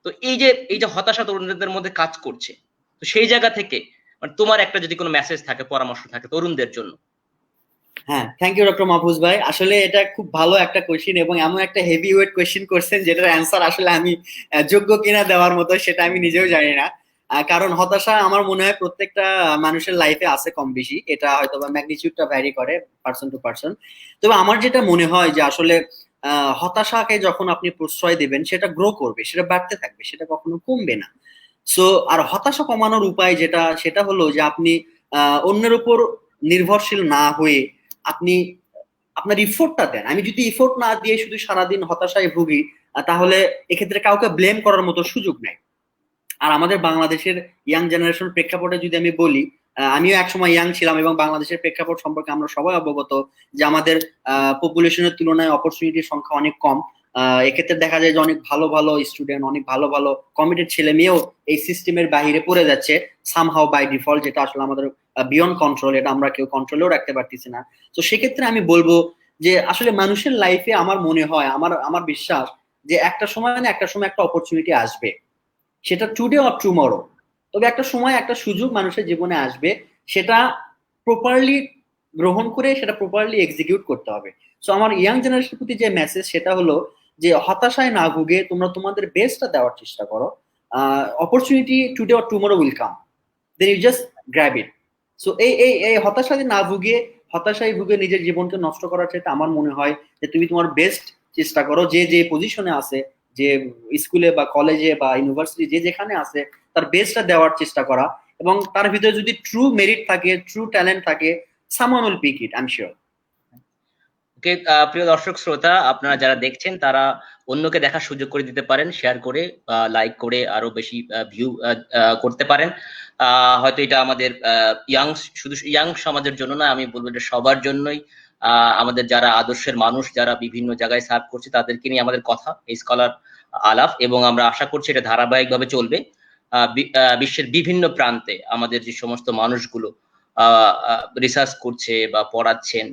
তো এই যে হতাশা তরুণদের মধ্যে কাজ করছে, তো সেই জায়গা থেকে মানে তোমার একটা যদি কোনো মেসেজ থাকে, পরামর্শ থাকে তরুণদের জন্য। হ্যাঁ, থ্যাংক ইউ ডক্টর মাহফুজ ভাই। আসলে এটা খুব ভালো একটা কোয়েশ্চেন এবং এমন একটা হেভি ওয়েট কোয়েশ্চেন করছেন যেটার অ্যান্সার আসলে আমি যোগ্য কিনা দেওয়ার মতো সেটা আমি নিজেও জানি না। কারণ হতাশা আমার মনে হয় প্রত্যেকটা মানুষের লাইফে আছে কম বেশি, এটা হয়তো বা ম্যাগনিটিউডটা ভ্যারি করে পার্সন টু পার্সন। তবে আমার যেটা মনে হয় যে আসলে হতাশাকে যখন আপনি প্রশ্রয় দেবেন সেটা গ্রো করবে, সেটা বাড়তে থাকবে, সেটা কখনো কমবে না। সো আর হতাশা কমানোর উপায় যেটা সেটা হলো যে আপনি অন্যের উপর নির্ভরশীল না হয়ে আপনি আপনার ইফোর্টটা দেন। আমি যদি ইফোর্ট না দিয়ে শুধু সারাদিন হতাশায় ভুগি তাহলে এক্ষেত্রে কাউকে ব্লেম করার মতো সুযোগ নেই। আর আমাদের বাংলাদেশের ইয়াং জেনারেশন প্রেক্ষাপটে যদি আমি বলি, আমিও একসময় ইয়াং ছিলাম এবং বাংলাদেশের প্রেক্ষাপট সম্পর্কে আমরা সবাই অবগত যে আমাদের পপুলেশনের তুলনায় অপরচুনিটির সংখ্যা অনেক কম। এক্ষেত্রে দেখা যায় যে অনেক ভালো ভালো স্টুডেন্ট, অনেক ভালো ভালো কমিটেড ছেলে মেয়েও এই সিস্টেমের বাহিরে পড়ে যাচ্ছে সামহাও বাই ডিফল্ট, যেটা আসলে আমাদের বিয়ন্ড কন্ট্রোল, এটা আমরা কেউ কন্ট্রোলেও রাখতে পারতেছি না। তো সেক্ষেত্রে আমি বলবো যে আসলে মানুষের লাইফে আমার মনে হয়, আমার আমার বিশ্বাস যে একটা সময় না একটা সময় একটা অপরচুনিটি আসবে, সেটা টুডে অর টুমরো, তবে একটা সময় একটা সুযোগ মানুষের জীবনে আসবে, সেটা প্রপারলি গ্রহণ করে সেটা প্রপারলি এক্সিকিউট করতে হবে। সো আমার ইয়াং জেনারেশনের প্রতি যে মেসেজ সেটা হলো যে হতাশায় না ভুগে তোমরা তোমাদের বেস্টটা দেওয়ার চেষ্টা করো। Opportunity today or tomorrow will come, then you just grab it. So এই হতাশায় না ভুগে, হতাশায় ভুগে নিজের জীবনকে নষ্ট করার চাইতে আমার মনে হয় যে তুমি তোমার বেস্ট চেষ্টা করো, যে যে পজিশনে আছে, যে স্কুলে বা কলেজে বা ইউনিভার্সিটি যে যেখানে আছে তার বেস্টটা দেওয়ার চেষ্টা করা, এবং তার ভিতরে যদি ট্রু মেরিট থাকে, ট্রু ট্যালেন্ট থাকে, someone will pick it, I am sure. Okay, প্রিয় দর্শক শ্রোতা, আপনারা যারা দেখছেন তারা অন্যকে দেখার সুযোগ করে দিতে পারেন, শেয়ার করে লাইক করে আরো বেশি ভিউ করতে পারেন। হয়তো এটা আমাদের ইয়াং, শুধু ইয়াং সমাজের জন্য না, আমি বলবো এটা সবার জন্যই। আমাদের যারা আদর্শের মানুষ, যারা বিভিন্ন জায়গায় সার্ভ করছে তাদেরকে নিয়ে আমাদের কথা, এই স্কলার আলাপ, এবং আমরা আশা করছি এটা ধারাবাহিকভাবে চলবে। বিশ্বের বিভিন্ন প্রান্তে আমাদের যে সমস্ত মানুষগুলো রিসার্চ করছে বা পড়াচ্ছেন,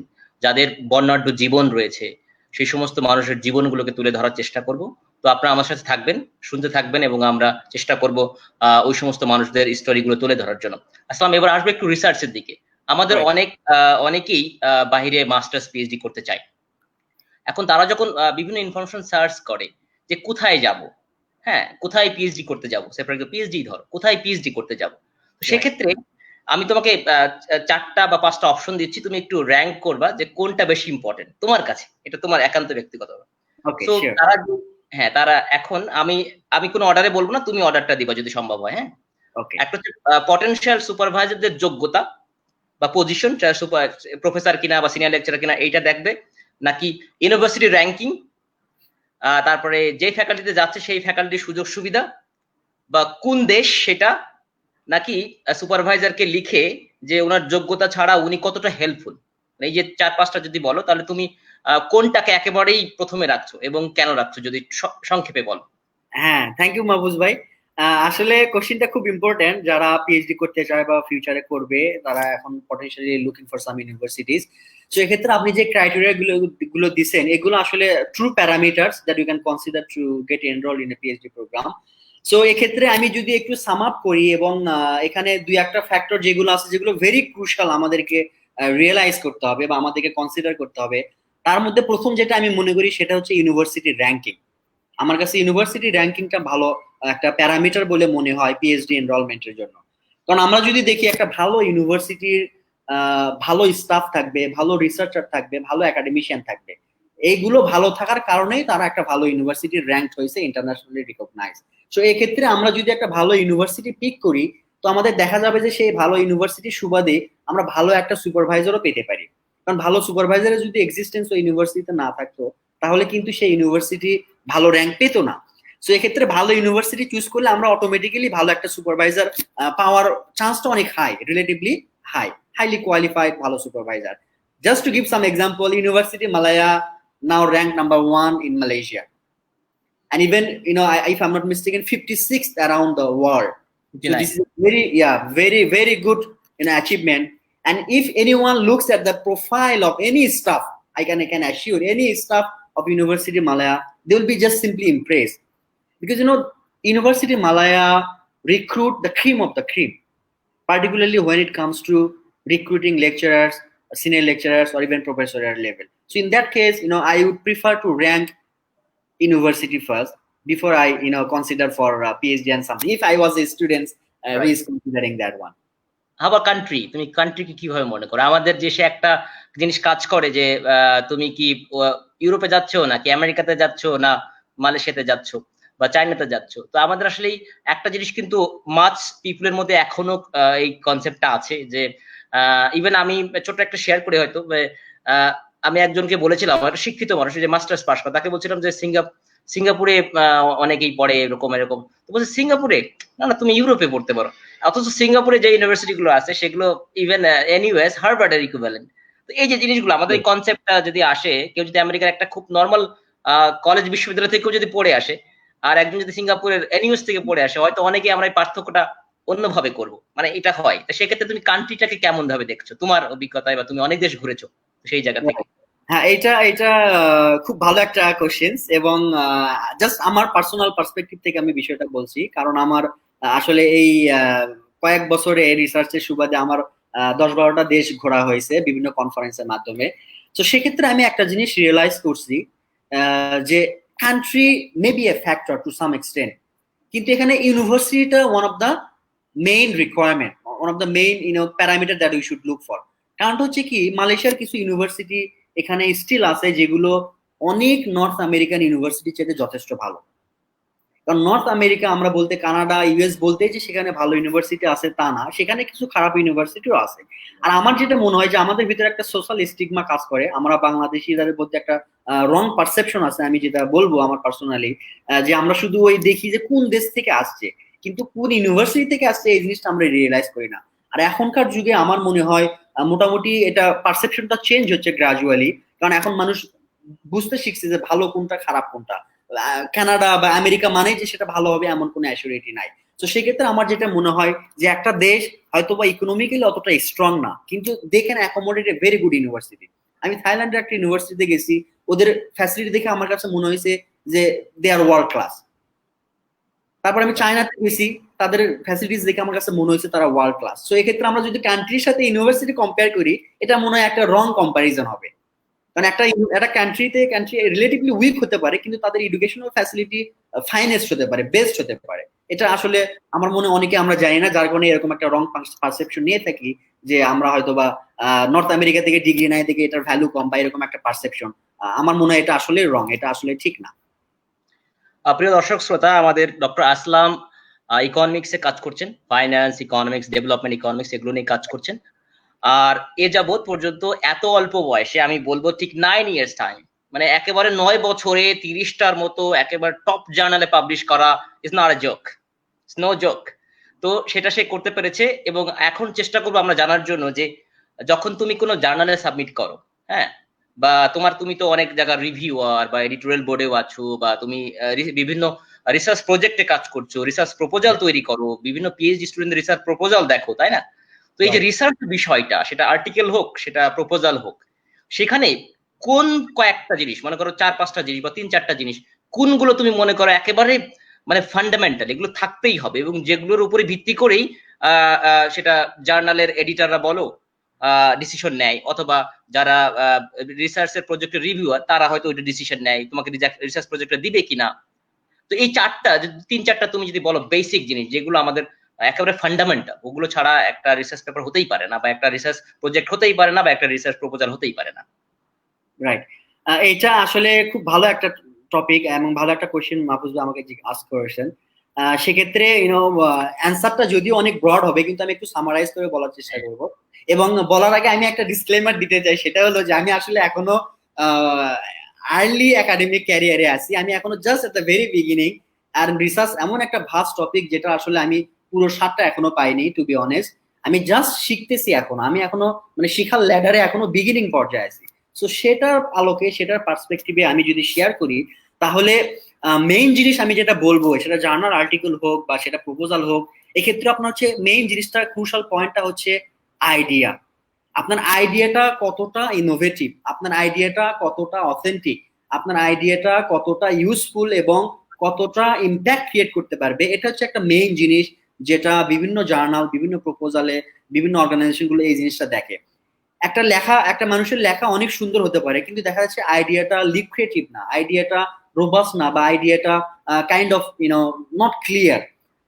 যাদের বর্ণাঢ্য জীবন রয়েছে, সেই সমস্ত মানুষের জীবনগুলোকে তুলে ধরার চেষ্টা করব। তো আপনারা আমার সাথে থাকবেন, শুনতে থাকবেন, এবং আমরা চেষ্টা করব ওই সমস্ত মানুষদের স্টোরিগুলো তুলে ধরার জন্য। আসলাম, এবার আসবে একটু রিসার্চের দিকে। আমাদের অনেকেই বাহিরে মাস্টার্স পিএইচডি করতে চায়। এখন তারা যখন বিভিন্ন ইনফরমেশন সার্চ করে যে কোথায় যাব, হ্যাঁ কোথায় পিএইচডি করতে যাব, সেপারেট পিএইচডি ধরো, কোথায় পিএইচডি করতে যাব, সেক্ষেত্রে আমি তোমাকে 4টা বা 5টা অপশন দিচ্ছি, তুমি একটু র্যাঙ্ক করবা যে কোনটা বেশি ইম্পর্টেন্ট তোমার কাছে, এটা তোমার একান্ত ব্যক্তিগত। তো তারা, হ্যাঁ তারা, এখন আমি আমি কোনো অর্ডারে বলবো না, তুমি অর্ডারটা দিবা যদি সম্ভব হয়। হ্যাঁ, একটা হচ্ছে পটেনশিয়াল সুপারভাইজারদের যোগ্যতা বা পজিশন, প্রফেসর কিনা বা সিনিয়র লেকচারার কিনা এইটা দেখবে, নাকি ইউনিভার্সিটি র্যাঙ্কিং, তারপরে যে ফ্যাকাল্টিতে যাচ্ছে সেই ফ্যাকাল্টির সুযোগ সুবিধা, বা কোন দেশ সেটা, নাকি সুপারভাইজারকে লিখে যে ওনার যোগ্যতা ছাড়া উনি কতটা হেল্পফুল। এই যে 4-5টা যদি বলো তাহলে তুমি কোনটাকে একেবারেই প্রথমে রাখছো এবং কেন রাখছো, যদি সংক্ষেপে বলো। হ্যাঁ, থ্যাংক ইউ মাহফুজ ভাই। আসলে কোশ্চেনটা খুব ইম্পর্টেন্ট। যারা পিএইচডি করতে চায় বা ফিউচারে করবে তারা এখন potentially looking for some universities. So এক্ষেত্রে আপনি যে ক্রাইটেরিয়া গুলো দিচ্ছেন এগুলো আসলে true parameters that you can consider to get enrolled in a PhD program. So এক্ষেত্রে আমি যদি একটু সাম আপ করি, এবং এখানে দুই একটা ফ্যাক্টর যেগুলো আছে যেগুলো ভেরি ক্রুশাল আমাদেরকে রিয়েলাইজ করতে হবে বা আমাদেরকে কনসিডার করতে হবে, তার মধ্যে প্রথম যেটা আমি মনে করি সেটা হচ্ছে ইউনিভার্সিটি র্যাঙ্কিং। আমার কাছে ইউনিভার্সিটি র্যাঙ্কিংটা ভালো একটা প্যারামিটার বলে মনে হয় পিএইচডি এনরোলমেন্টের জন্য। কারণ আমরা যদি দেখি একটা ভালো ইউনিভার্সিটির ভালো স্টাফ থাকবে, ভালো রিসার্চার থাকবে, ভালো একাডেমিশিয়ান থাকবে, এইগুলো ভালো থাকার কারণেই তারা একটা ভালো ইউনিভার্সিটি র্যাঙ্ক হয়েছে, ইন্টারন্যাশনালি রিকগনাইজ। সো এই ক্ষেত্রে আমরা যদি একটা ভালো ইউনিভার্সিটি পিক করি, তো আমাদের দেখা যাবে যে সেই ভালো ইউনিভার্সিটির সুবাদে আমরা ভালো একটা সুপারভাইজারও পেতে পারি। কারণ ভালো সুপারভাইজারের যদি এক্সিস্টেন্স ওই ইউনিভার্সিটিতে না থাকতো, তাহলে কিন্তু সেই ইউনিভার্সিটি ভালো র্যাঙ্ক পেতো না। সো এক্ষেত্রে ভালো ইউনিভার্সিটি চুজ করলে আমরা অটোমেটিক্যালি ভালো একটা সুপারভাইজার পাওয়ার চান্সটা অনেক হাই, রিলেটিভলি হাইলি কোয়ালিফাইড ভালো supervisor. Just to give some example, University Malaya now ranked number 1 in Malaysia, and even if I'm not mistaken, 56th around the world. So this is very good achievement. And if anyone looks at the profile of any staff, I can assure any staff of University Malaya, they will be just simply impressed, because University Malaya recruit the cream of the cream, particularly when it comes to recruiting lecturers, senior lecturers, or even professorial level. So in that case, I would prefer to rank university first before I consider for PhD and something, if I was a student who is considering that one. আবার country, তুমি কান্ট্রিকে কিভাবে মনে করো? আমাদের দেশে একটা জিনিস কাজ করে যে তুমি কি ইউরোপে যাচ্ছ, নাকি আমেরিকাতে যাচ্ছ, না মালয়েশিয়াতে যাচ্ছ বা চায়নাতে যাচ্ছ। তো আমাদের আসলে একটা জিনিস কিন্তু মাছ পিপলের মধ্যে এখনো এই কনসেপ্টটা আছে যে ইভেন আমি ছোট্ট একটা শেয়ার করে হয়তো আমি একজনকে বলেছিলাম, একটা শিক্ষিত মানুষ যে মাস্টার্স পাস করা, তাকে বলছিলাম যে সিঙ্গাপুরে অনেকেই পড়ে এরকম তো বলছে সিঙ্গাপুরে, না তুমি ইউরোপে পড়তে পারো। অথচ সিঙ্গাপুরে যে ইউনিভার্সিটি গুলো আছে সেগুলো ইভেন এনিওয়েজ হার্ভার্ডের ইকুইভ্যালেন্ট। তো এই যে জিনিসগুলো আমাদের এই কনসেপ্টটা যদি আসে, কেউ যদি আমেরিকার একটা খুব নর্মাল কলেজ বিশ্ববিদ্যালয় থেকেও যদি পড়ে আসে, আর একজন যদি সিঙ্গাপুরের এনইউএস থেকে পড়ে আসে, হয়তো অনেকে আমরা এই পার্থক্যটা অন্যভাবে করবো, মানে এটা হয়। তো সেক্ষেত্রে তুমি কান্ট্রিটাকে কেমন ভাবে দেখছো তোমার অভিজ্ঞতায়, বা তুমি অনেক দেশ ঘুরেছো সেই জায়গা থেকে? হ্যাঁ, এটা খুব ভালো একটা কোশ্চেন, এবং জাস্ট আমার পার্সোনাল পার্সপেক্টিভ থেকে আমি বিষয়টা বলছি, কারণ আমার আসলে এই কয়েক বছরে রিসার্চের সুবাদে আমার 10-12টা দেশ ঘোরা হয়েছে বিভিন্ন কনফারেন্সের মাধ্যমে। তো সেক্ষেত্রে আমি একটা জিনিস রিয়েলাইজ করছি যে country may be a factor to some extent, কিন্তু এখানে ইউনিভার্সিটিটা one of the main requirement, one of the main parameter that we should look for. কারণটা হচ্ছে কি, মালয়েশিয়ার কিছু ইউনিভার্সিটি এখানে স্টিল আছে যেগুলো অনেক নর্থ আমেরিকান ইউনিভার্সিটির চেয়ে যথেষ্ট ভালো। কারণ নর্থ আমেরিকা আমরা বলতে কানাডা, ইউএস বলতে যে সেখানে ভালো ইউনিভার্সিটি আছে তা না, সেখানে কিছু খারাপ ইউনিভার্সিটিও আছে। আর আমার যেটা মনে হয় যে আমাদের ভিতরে একটা সোশ্যাল স্টিগমা কাজ করে, আমরা বাংলাদেশিদের মধ্যে একটা রং পারসেপশন আছে, আমি যেটা বলবো আমার পার্সোনালি, যে আমরা শুধু ওই দেখি যে কোন দেশ থেকে আসছে, কিন্তু কোন ইউনিভার্সিটি থেকে আসছে এই জিনিসটা আমরা রিয়েলাইজ করি না। আর এখনকার যুগে আমার মনে হয় মোটামুটি এটা পারসেপশনটা চেঞ্জ হচ্ছে গ্রাজুয়ালি, কারণ এখন মানুষ বুঝতে শিখছে যে ভালো কোনটা খারাপ কোনটা। কানাডা বা আমেরিকা মানে যে সেটা ভালো হবে এমন কোনো অ্যাসিউরিটি নাই। তো সেক্ষেত্রে আমার যেটা মনে হয় যে একটা দেশ হয়তো বা ইকোনমিক্যালি অতটা স্ট্রং না, কিন্তু they can accommodate a very good university. আমি থাইল্যান্ডের একটা ইউনিভার্সিটিতে গেছি, ওদের ফ্যাসিলিটি দেখে আমার কাছে মনে হয়েছে যে দে আর ওয়ার্ল্ড ক্লাস। তারপর আমি চায়নাতে গেছি, তাদের ফ্যাসিলিটিস দেখে আমার কাছে মনে হয়েছে তারা ওয়ার্ল্ড ক্লাস। সো এক্ষেত্রে আমরা যদি কান্ট্রির সাথে ইউনিভার্সিটি কম্পেয়ার করি, এটা মনে হয় একটা রং কম্পারিজন হবে। কারণ একটা কান্ট্রি রিলেটিভলি উইক হতে পারে, কিন্তু তাদের এডুকেশনাল ফ্যাসিলিটি ফাইনেস্ট হতে পারে, বেস্ট হতে পারে। এটা আসলে আমার মনে অনেকে আমরা জানি না, যার কারণে এরকম একটা রং পারসেপশন নিয়ে থাকি যে আমরা হয়তো বা নর্থ আমেরিকা থেকে ডিগ্রি নাই থেকে এটার ভ্যালু কম, বা এরকম একটা পারসেপশন। আমার মনে হয় এটা আসলে রং, এটা আসলে ঠিক না। প্রিয় দর্শক শ্রোতা, আমাদের ডক্টর আসলাম ইকোনমিক্সে কাজ করছেন, ফাইন্যান্স, ইকোনমিক্স, ডেভেলপমেন্ট ইকোনমিক্স এগুলো নিয়ে কাজ করছেন। আর এ যাবৎ পর্যন্ত এত অল্প বয়সে, আমি বলবো ঠিক 9 ইয়ার্স টাইম, মানে একেবারে 9 বছরে 30টার মতো একেবারে টপ জার্নালে পাবলিশ করা is not a joke, it's no joke. তো সেটা সে করতে পেরেছে, এবং এখন চেষ্টা করবো আমরা জানার জন্য যে যখন তুমি কোনো জার্নালে সাবমিট করো, হ্যাঁ, বা তুমি তো অনেক জায়গার রিভিউয়ার বা এডিটোরিয়াল বোর্ডেও আছো, বা তুমি বিভিন্ন রিসার্চ প্রজেক্টে কাজ করছো, রিসার্চ প্রপোজাল তৈরি করো, বিভিন্ন পিএইচডি স্টুডেন্টদের রিসার্চ প্রপোজাল দেখো, তাই না? তো এই যে রিসার্চ বিষয়টা, সেটা আর্টিকেল হোক, সেটা প্রপোজাল হোক, সেখানে কোন কয়েকটা জিনিস, মনে করো 4-5টা জিনিস বা 3-4টা জিনিস, কোনগুলো তুমি মনে করো একেবারে মানে ফান্ডামেন্টাল, এগুলো থাকতেই হবে, এবং যেগুলোর উপরে ভিত্তি করেই সেটা জার্নালের এডিটররা বলো ডিসিশন নেয়, অথবা যারা রিসার্চের প্রজেক্টের রিভিউয়ার তারা হয়তো ওইটা ডিসিশন নেয় তোমাকে রিসার্চ প্রজেক্টটা দিবে কিনা। তো এই 3-4টা তুমি যদি বলো বেসিক জিনিস যেগুলো আমাদের একেবারে ফান্ডামেন্টাল, ওগুলো ছাড়া একটা রিসার্চ পেপার হতেই পারে না, বা একটা রিসার্চ প্রজেক্ট হতেই পারে না, বা একটা রিসার্চ প্রপোজাল হতেই পারে না। রাইট। এটা আসলে খুব ভালো একটা টপিক এবং ভালো একটা কোশ্চেন মাহফুজ ভাই আমাকে আস্ক করেছেন। সেক্ষেত্রে অ্যান্সারটা যদিও অনেক ব্রড হবে, কিন্তু আমি একটু সামারাইজ করে বলার চেষ্টা করব। এবং বলার আগে আমি একটা ডিসক্লেমার দিতে চাই, সেটা হলো যে আমি আসলে এখনো আর্লি একাডেমিক ক্যারিয়ারে আছি, আমি এখনো just at the very beginning. আর রিসার্চ এমন একটা ভাস্ট টপিক যেটা আসলে আমি পুরো স্বাদটা এখনো পাইনি, টু বি অনেস্ট। আমি জাস্ট শিখতেছি এখনো, আমি এখনো মানে শিখার ল্যাডারে এখনো বিগিনিং পর্যায়ে আছি। সো সেটার আলোকে, সেটার পার্সপেক্টিভে আমি যদি শেয়ার করি, তাহলে মেইন জিনিস আমি যেটা বলবো, সেটা জার্নাল আর্টিকেল হোক বা সেটা প্রপোজাল হোক, এক্ষেত্রে আপনার হচ্ছে মেইন জিনিসটা, ক্রুশাল পয়েন্টটা হচ্ছে আইডিয়া। আপনার আইডিয়াটা কতটা ইনোভেটিভ, আপনার আইডিয়াটা কতটা অথেন্টিক, আপনার আইডিয়াটা কতটা ইউজফুল এবং কতটা ইম্প্যাক্ট ক্রিয়েট করতে পারবে, এটা হচ্ছে একটা মেইন জিনিস, যেটা বিভিন্ন জার্নাল, বিভিন্ন প্রপোজালে, বিভিন্ন অর্গানাইজেশন গুলো এই জিনিসটা দেখে। একটা লেখা, একটা মানুষের লেখা অনেক সুন্দর হতে পারে, কিন্তু দেখা যাচ্ছে আইডিয়াটা লিক্রেটিভ না, আইডিয়াটা রোবাস্ট না, বা আইডিয়াটা kind of not clear.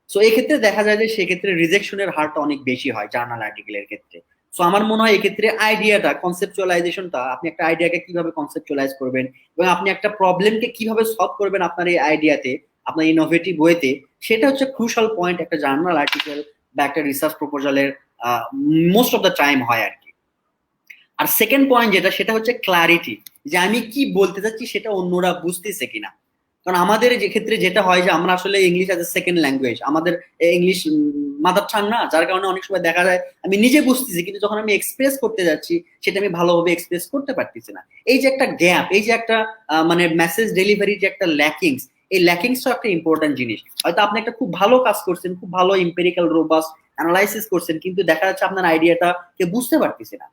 So এক্ষেত্রে দেখা যায় যে সেক্ষেত্রে রিজেকশনের হারটা অনেক বেশি হয় জার্নাল আর্টিকেলের ক্ষেত্রে। সো আমার মনে হয় এক্ষেত্রে আইডিয়াটা, কনসেপচুয়ালাইজেশনটা, আপনি একটা আইডিয়াকে কিভাবে কনসেপচুয়ালাইজ করবেন এবং আপনি একটা প্রবলেমকে কিভাবে সলভ করবেন আপনার এই আইডিয়াতে, আপনার ইনোভেটিভ ওয়েতে, সেটা হচ্ছে ক্রুশাল পয়েন্ট একটা জার্নাল আর্টিকেল বা একটা রিসার্চ প্রপোজালের মোস্ট অফ দ্য টাইম হয় আর কি। আর সেকেন্ড পয়েন্ট যেটা, সেটা হচ্ছে ক্লারিটি, যে আমি কি বলতে চাচ্ছি সেটা অন্যরা বুঝতেছে কিনা। কারণ আমাদের যে ক্ষেত্রে যেটা হয় যে আমরা আসলে English as a second language, আমাদের ইংলিশ মাদার টাং না, যার কারণে অনেক সময় দেখা যায় আমি নিজে বুঝতেছি, কিন্তু যখন আমি এক্সপ্রেস করতে যাচ্ছি সেটা আমি ভালোভাবে এক্সপ্রেস করতে পারতেছি না। এই যে একটা গ্যাপ, এই যে একটা মানে মেসেজ ডেলিভারি যে একটা ল্যাকিংস, এই ল্যাকিংসটা একটা ইম্পর্টেন্ট জিনিস। হয়তো আপনি একটা খুব ভালো কাজ করছেন, খুব ভালো ইম্পেরিক্যাল রোবাস্ট অ্যানালাইসিস করছেন, কিন্তু দেখা যাচ্ছে আপনার আইডিয়াটা কেউ বুঝতে পারতেছে না,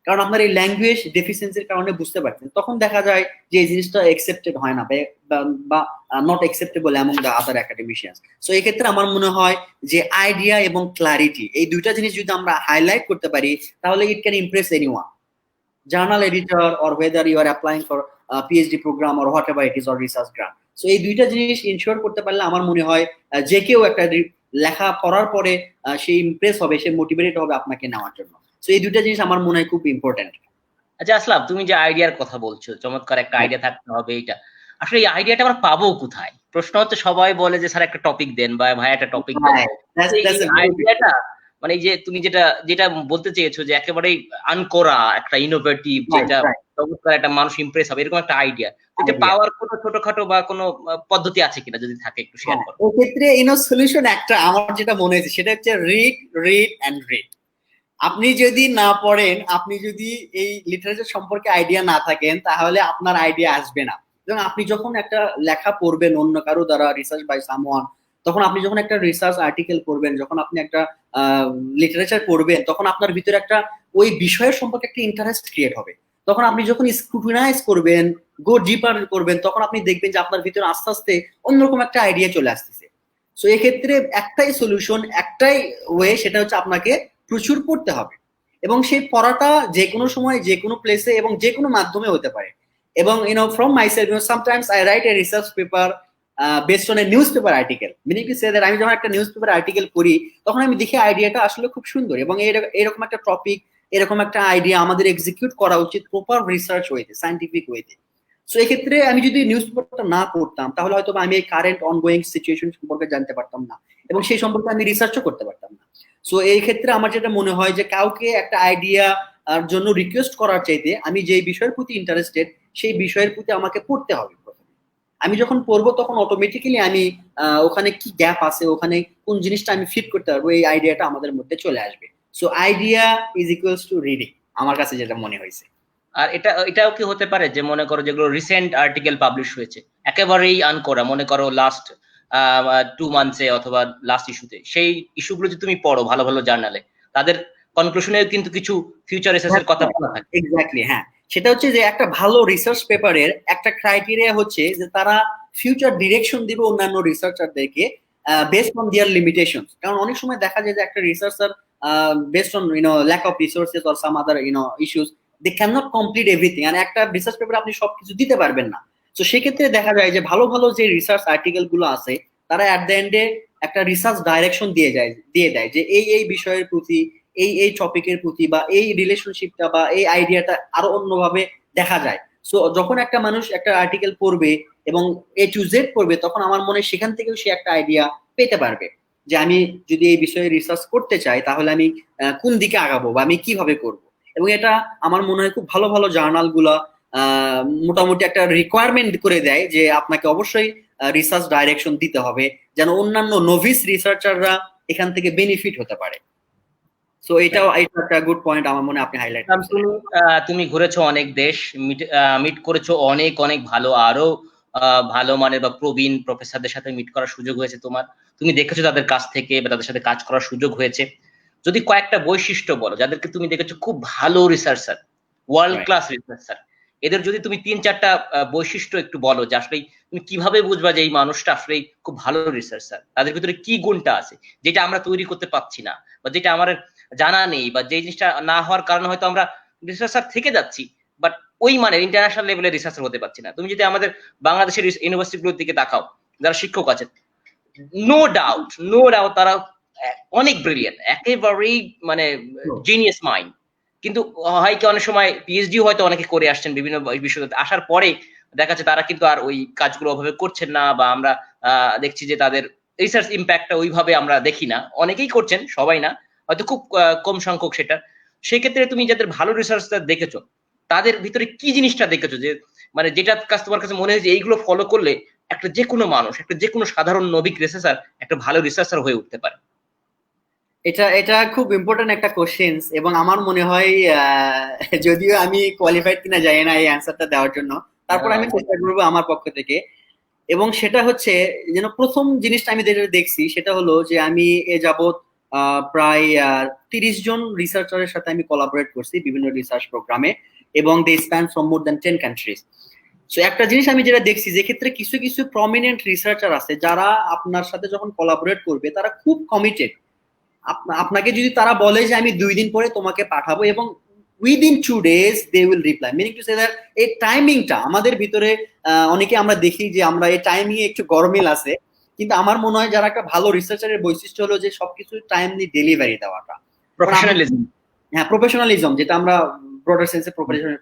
কারণ আপনার এই ল্যাঙ্গুয়েজ ডেফিসিয়েন্সির কারণে বুঝতে পারছেন। তখন দেখা যায় যে এই জিনিসটা একসেপ্টেড হয় না, বা not acceptable among the other academicians. So এই ক্ষেত্রে আমার মনে হয় যে আইডিয়া এবং ক্লারিটি, এই দুইটা জিনিস যদি আমরা হাইলাইট করতে পারি, তাহলে it can impress anyone, journal editor, or whether you are applying for PhD program or whatever it is, or research grant. So এই দুইটা জিনিস ইনশিওর করতে পারলে আমার মনে হয় যে কেউ একটা লেখা পড়ার পরে সে ইমপ্রেস হবে, সে মোটিভেটেড হবে আপনাকে নেওয়ার জন্য। তো এই দুইটা জিনিস আমার মনে হয় খুব ইম্পর্টেন্ট। আচ্ছা আসলাম, তুমি যে আইডিয়ার কথা বলছো, চমৎকার একটা আইডিয়া থাকতে হবে, এইটা আসলে এই আইডিয়াটা আমরা পাবো কোথায়? প্রশ্ন হচ্ছে, সবাই বলে যে স্যার একটা টপিক দেন বা ভাই একটা টপিক দেন। এই আইডিয়াটা মানে এই যে তুমি যেটা যেটা বলতে চেয়েছো যে একেবারেই আনকরা একটা ইনোভেটিভ, যেটা চমৎকার একটা মানুষ ইমপ্রেস হবে, এরকম একটা আইডিয়া, এটা পাওয়ার কোনো ছোটখাটো বা কোনো পদ্ধতি আছে কিনা, যদি থাকে একটু শেয়ার করো। এক্ষেত্রে সলিউশন একটা আমার যেটা মনে হয়েছে, সেটা হচ্ছে রিড রিড এন্ড রিড। আপনি যদি না পড়েন, আপনি যদি এই লিটারেচার সম্পর্কে আইডিয়া না থাকেন, তাহলে আপনার আইডিয়া আসবে না। এবং আপনি যখন একটা লেখা পড়বেন অন্য কারো দ্বারা, রিসার্চ বাই সামওয়ান, তখন আপনি যখন একটা রিসার্চ আর্টিকেল পড়বেন, যখন আপনি একটা লিটারেচার পড়বেন, তখন আপনার ভিতরে একটা ওই বিষয়ের সম্পর্কে একটা ইন্টারেস্ট ক্রিয়েট হবে। তখন আপনি যখন স্ক্রুটিনাইজ করবেন, গো ডিপার করবেন, তখন আপনি দেখবেন যে আপনার ভিতরে আস্তে আস্তে অন্যরকম একটা আইডিয়া চলে আসতেছে। সো এক্ষেত্রে একটাই সলিউশন, একটাই ওয়ে, সেটা হচ্ছে আপনাকে প্রচুর পড়তে হবে। এবং সেই পড়াটা যে কোনো সময়, যে কোনো প্লেসে এবং যে কোনো মাধ্যমে হতে পারে। এবং from my self, sometimes I write a research paper based on a news paper article. Meaning to say that, আমি যখন একটা নিউজ পেপার আর্টিকেল পড়ি, তখন আমি দেখি আইডিয়াটা আসলে খুব সুন্দর, এবং এরকম একটা টপিক, এরকম একটা আইডিয়া আমাদের এক্সিকিউট করা উচিত প্রপার রিসার্চ ওয়েতে, সাইন্টিফিক ওয়েতে। সো এক্ষেত্রে আমি যদি নিউজ পেপারটা না পড়তাম, তাহলে হয়তো আমি এই কারেন্ট অনগোয়িং সিচুয়েশন সম্পর্কে জানতে পারতাম না, এবং সেই সম্পর্কে আমি রিসার্চও করতে পারতাম না। সো এই ক্ষেত্রে আমার যেটা মনে হয় যে কাউকে একটা আইডিয়া জন্য রিকোয়েস্ট করার চাইতে, আমি যে বিষয়ের প্রতি ইন্টারেস্টেড, সেই বিষয়ের প্রতি আমাকে পড়তে হবে। আমি যখন পড়বো, তখন অটোমেটিক্যালি আমি ওখানে কি গ্যাপ আছে, ওখানে কোন জিনিসটা আমি ফিট করতে পারবো, এই আইডিয়াটা আমাদের মধ্যে চলে আসবে। So idea is equals to reading, আমার কাছে যেটা মনে হয়েছে। আর এটাও কি হতে পারে যে, মনে করো যেগুলো রিসেন্ট আর্টিকেল পাবলিশ হয়েছে, একেবারেই আনকরা, মনে করো লাস্ট 2 মান্থসে অথবা লাস্ট ইস্যুতে, সেই ইস্যুগুলো যদি তুমি পড়ো ভালো ভালো জার্নালে, তাদের কনক্লুশনে কিন্তু কিছু ফিউচার রিসার্চ এর কথা বলা থাকে। এক্স্যাক্টলি, হ্যাঁ। সেটা হচ্ছে যে একটা ভালো রিসার্চ পেপারের একটা ক্রাইটেরিয়া হচ্ছে যে তারা ফিউচার ডিরেকশন দিবে অন্যান্য রিসার্চারদেরকে বেসড অন দেয়ার লিমিটেশনস। কারণ অনেক সময় দেখা যায় যে একটা researcher based on lack of resources or some other issues, they can not complete everything. আর একটা রিসার্চ পেপারে আপনি সবকিছু দিতে পারবেন না। তো সেক্ষেত্রে দেখা যায় যে ভালো ভালো যে রিসার্চ আর্টিকেল গুলো আছে, তারা অ্যাট দ্য এন্ডে একটা রিসার্চ ডাইরেকশন দিয়ে দেয় যে এই বিষয়ের প্রতি, এই টপিকের প্রতি, বা এই রিলেশনশিপটা বা এই আইডিয়াটা আরো অন্যভাবে দেখা যায়। সো যখন একটা মানুষ একটা আর্টিকেল পড়বে এবং A to Z পড়বে, তখন আমার মনে হয় সেখান থেকেও সে একটা আইডিয়া পেতে পারবে যে আমি যদি এই বিষয়ে রিসার্চ করতে চাই তাহলে আমি কোন দিকে আগাবো বা আমি কিভাবে করব। এবং এটা আমার মনে হয় খুব ভালো ভালো জার্নাল গুলা মোটামুটি একটা রিকোয়ারমেন্ট করে দেয় যে আপনাকে অবশ্যই রিসার্চ ডাইরেকশন দিতে হবে, যেন অন্যান্য নোভিস রিসার্চাররা এখান থেকে বেনিফিট হতে পারে। সো এটা একটা গুড পয়েন্ট আমার মনে হয় আপনি হাইলাইট করছেন। তুমি ঘুরেছো অনেক দেশ, মিট করেছো অনেক অনেক ভালো, আরো ভালো মানের বা প্রবীণ প্রফেসরদের সাথে মিট করার সুযোগ হয়েছে তোমার। তুমি দেখেছো তাদের কাছ থেকে বা তাদের সাথে কাজ করার সুযোগ হয়েছে। যদি কয়েকটা বৈশিষ্ট্য বলো যাদেরকে তুমি দেখেছো খুব ভালো রিসার্চার, ওয়ার্ল্ড ক্লাস রিসার্চার, এদের যদি তুমি 3-4টা বৈশিষ্ট্য একটু বলো যে আসলে তুমি কিভাবে বুঝবা যে এই মানুষটা আসলে খুব ভালো রিসার্চার, তাদের ভিতরে কি গুণটা আছে যেটা আমরা তৈরি করতে পারছি না বা যেটা আমার জানা নেই, বা যে জিনিসটা না হওয়ার কারণে হয়তো আমরা রিসার্চার থেকে যাচ্ছি বাট ওই মানে ইন্টারন্যাশনাল লেভেলের রিসার্চার হতে পারছি না। তুমি যদি আমাদের বাংলাদেশের ইউনিভার্সিটিগুলোর দিকে তাকাও, যারা শিক্ষক আছেন, নো ডাউট তারা অনেক ব্রিলিয়েন্ট, একেবারেই মানে জিনিয়াস মাইন্ড, কিন্তু হয় কি অনেক সময় পিএইচডি হয়তো অনেকে করে আসছেন বিভিন্ন বিশ্ববিদ্যালয়ে, আসার পরে দেখা যাচ্ছে তারা কিন্তু আর ওই কাজগুলো ওভাবে করছেন না, বা আমরা দেখছি যে তাদের রিসার্চ ইম্প্যাক্টটা ওইভাবে আমরা দেখি না। অনেকেই করছেন, সবাই না, হয়তো খুব কম সংখ্যক সেটা। সেক্ষেত্রে তুমি যাদের ভালো রিসার্চটা দেখেছো তাদের ভিতরে কি জিনিসটা দেখেছো যে মানে যেটা কাজ তোমার কাছে মনে হয় যে এইগুলো ফলো করলে একটা যে কোনো মানুষ, একটা যে কোনো সাধারণ নবিক রিসার্চার একটা ভালো রিসার্চার হয়ে উঠতে পারে? এটা এটা খুব ইম্পর্টেন্ট একটা কোশ্চেন, এবং আমার মনে হয় যদিও আমি কোয়ালিফাইড কিনা জানি না এই অ্যান্সারটা দেওয়ার জন্য, তারপর আমি চেষ্টা করবো আমার পক্ষ থেকে। এবং সেটা হচ্ছে যেন প্রথম জিনিসটা আমি যেটা দেখছি সেটা হলো যে আমি এ যাবৎ প্রায় 30 জন রিসার্চারের সাথে আমি কোলাবোরেট করছি বিভিন্ন রিসার্চ প্রোগ্রামে, এবং they span from more than 10 countries. So একটা জিনিস আমি যেটা দেখছি, যে ক্ষেত্রে কিছু কিছু প্রমিনেন্ট রিসার্চার আছে যারা আপনার সাথে যখন কোলাবোরেট করবে তারা খুব কমিটেড। আপনাকে যদি তারা বলে যে আমি 2 দিন পরে তোমাকে পাঠাবো, এবং within 2 days they will reply, meaning to say that এই টাইমিংটা আমাদের ভিতরে অনেকে আমরা দেখি যে আমরা এই টাইমিং এ একটু গরমিল আছে, কিন্তু আমার মনে হয় যারা একটা ভালো রিসার্চারের বৈশিষ্ট্য হলো যে সবকিছু টাইমলি ডেলিভারি দেওয়াটা, প্রফেশনালিজম। হ্যাঁ, প্রফেশনালিজম, যেটা আমরা ব্রডার সেন্সে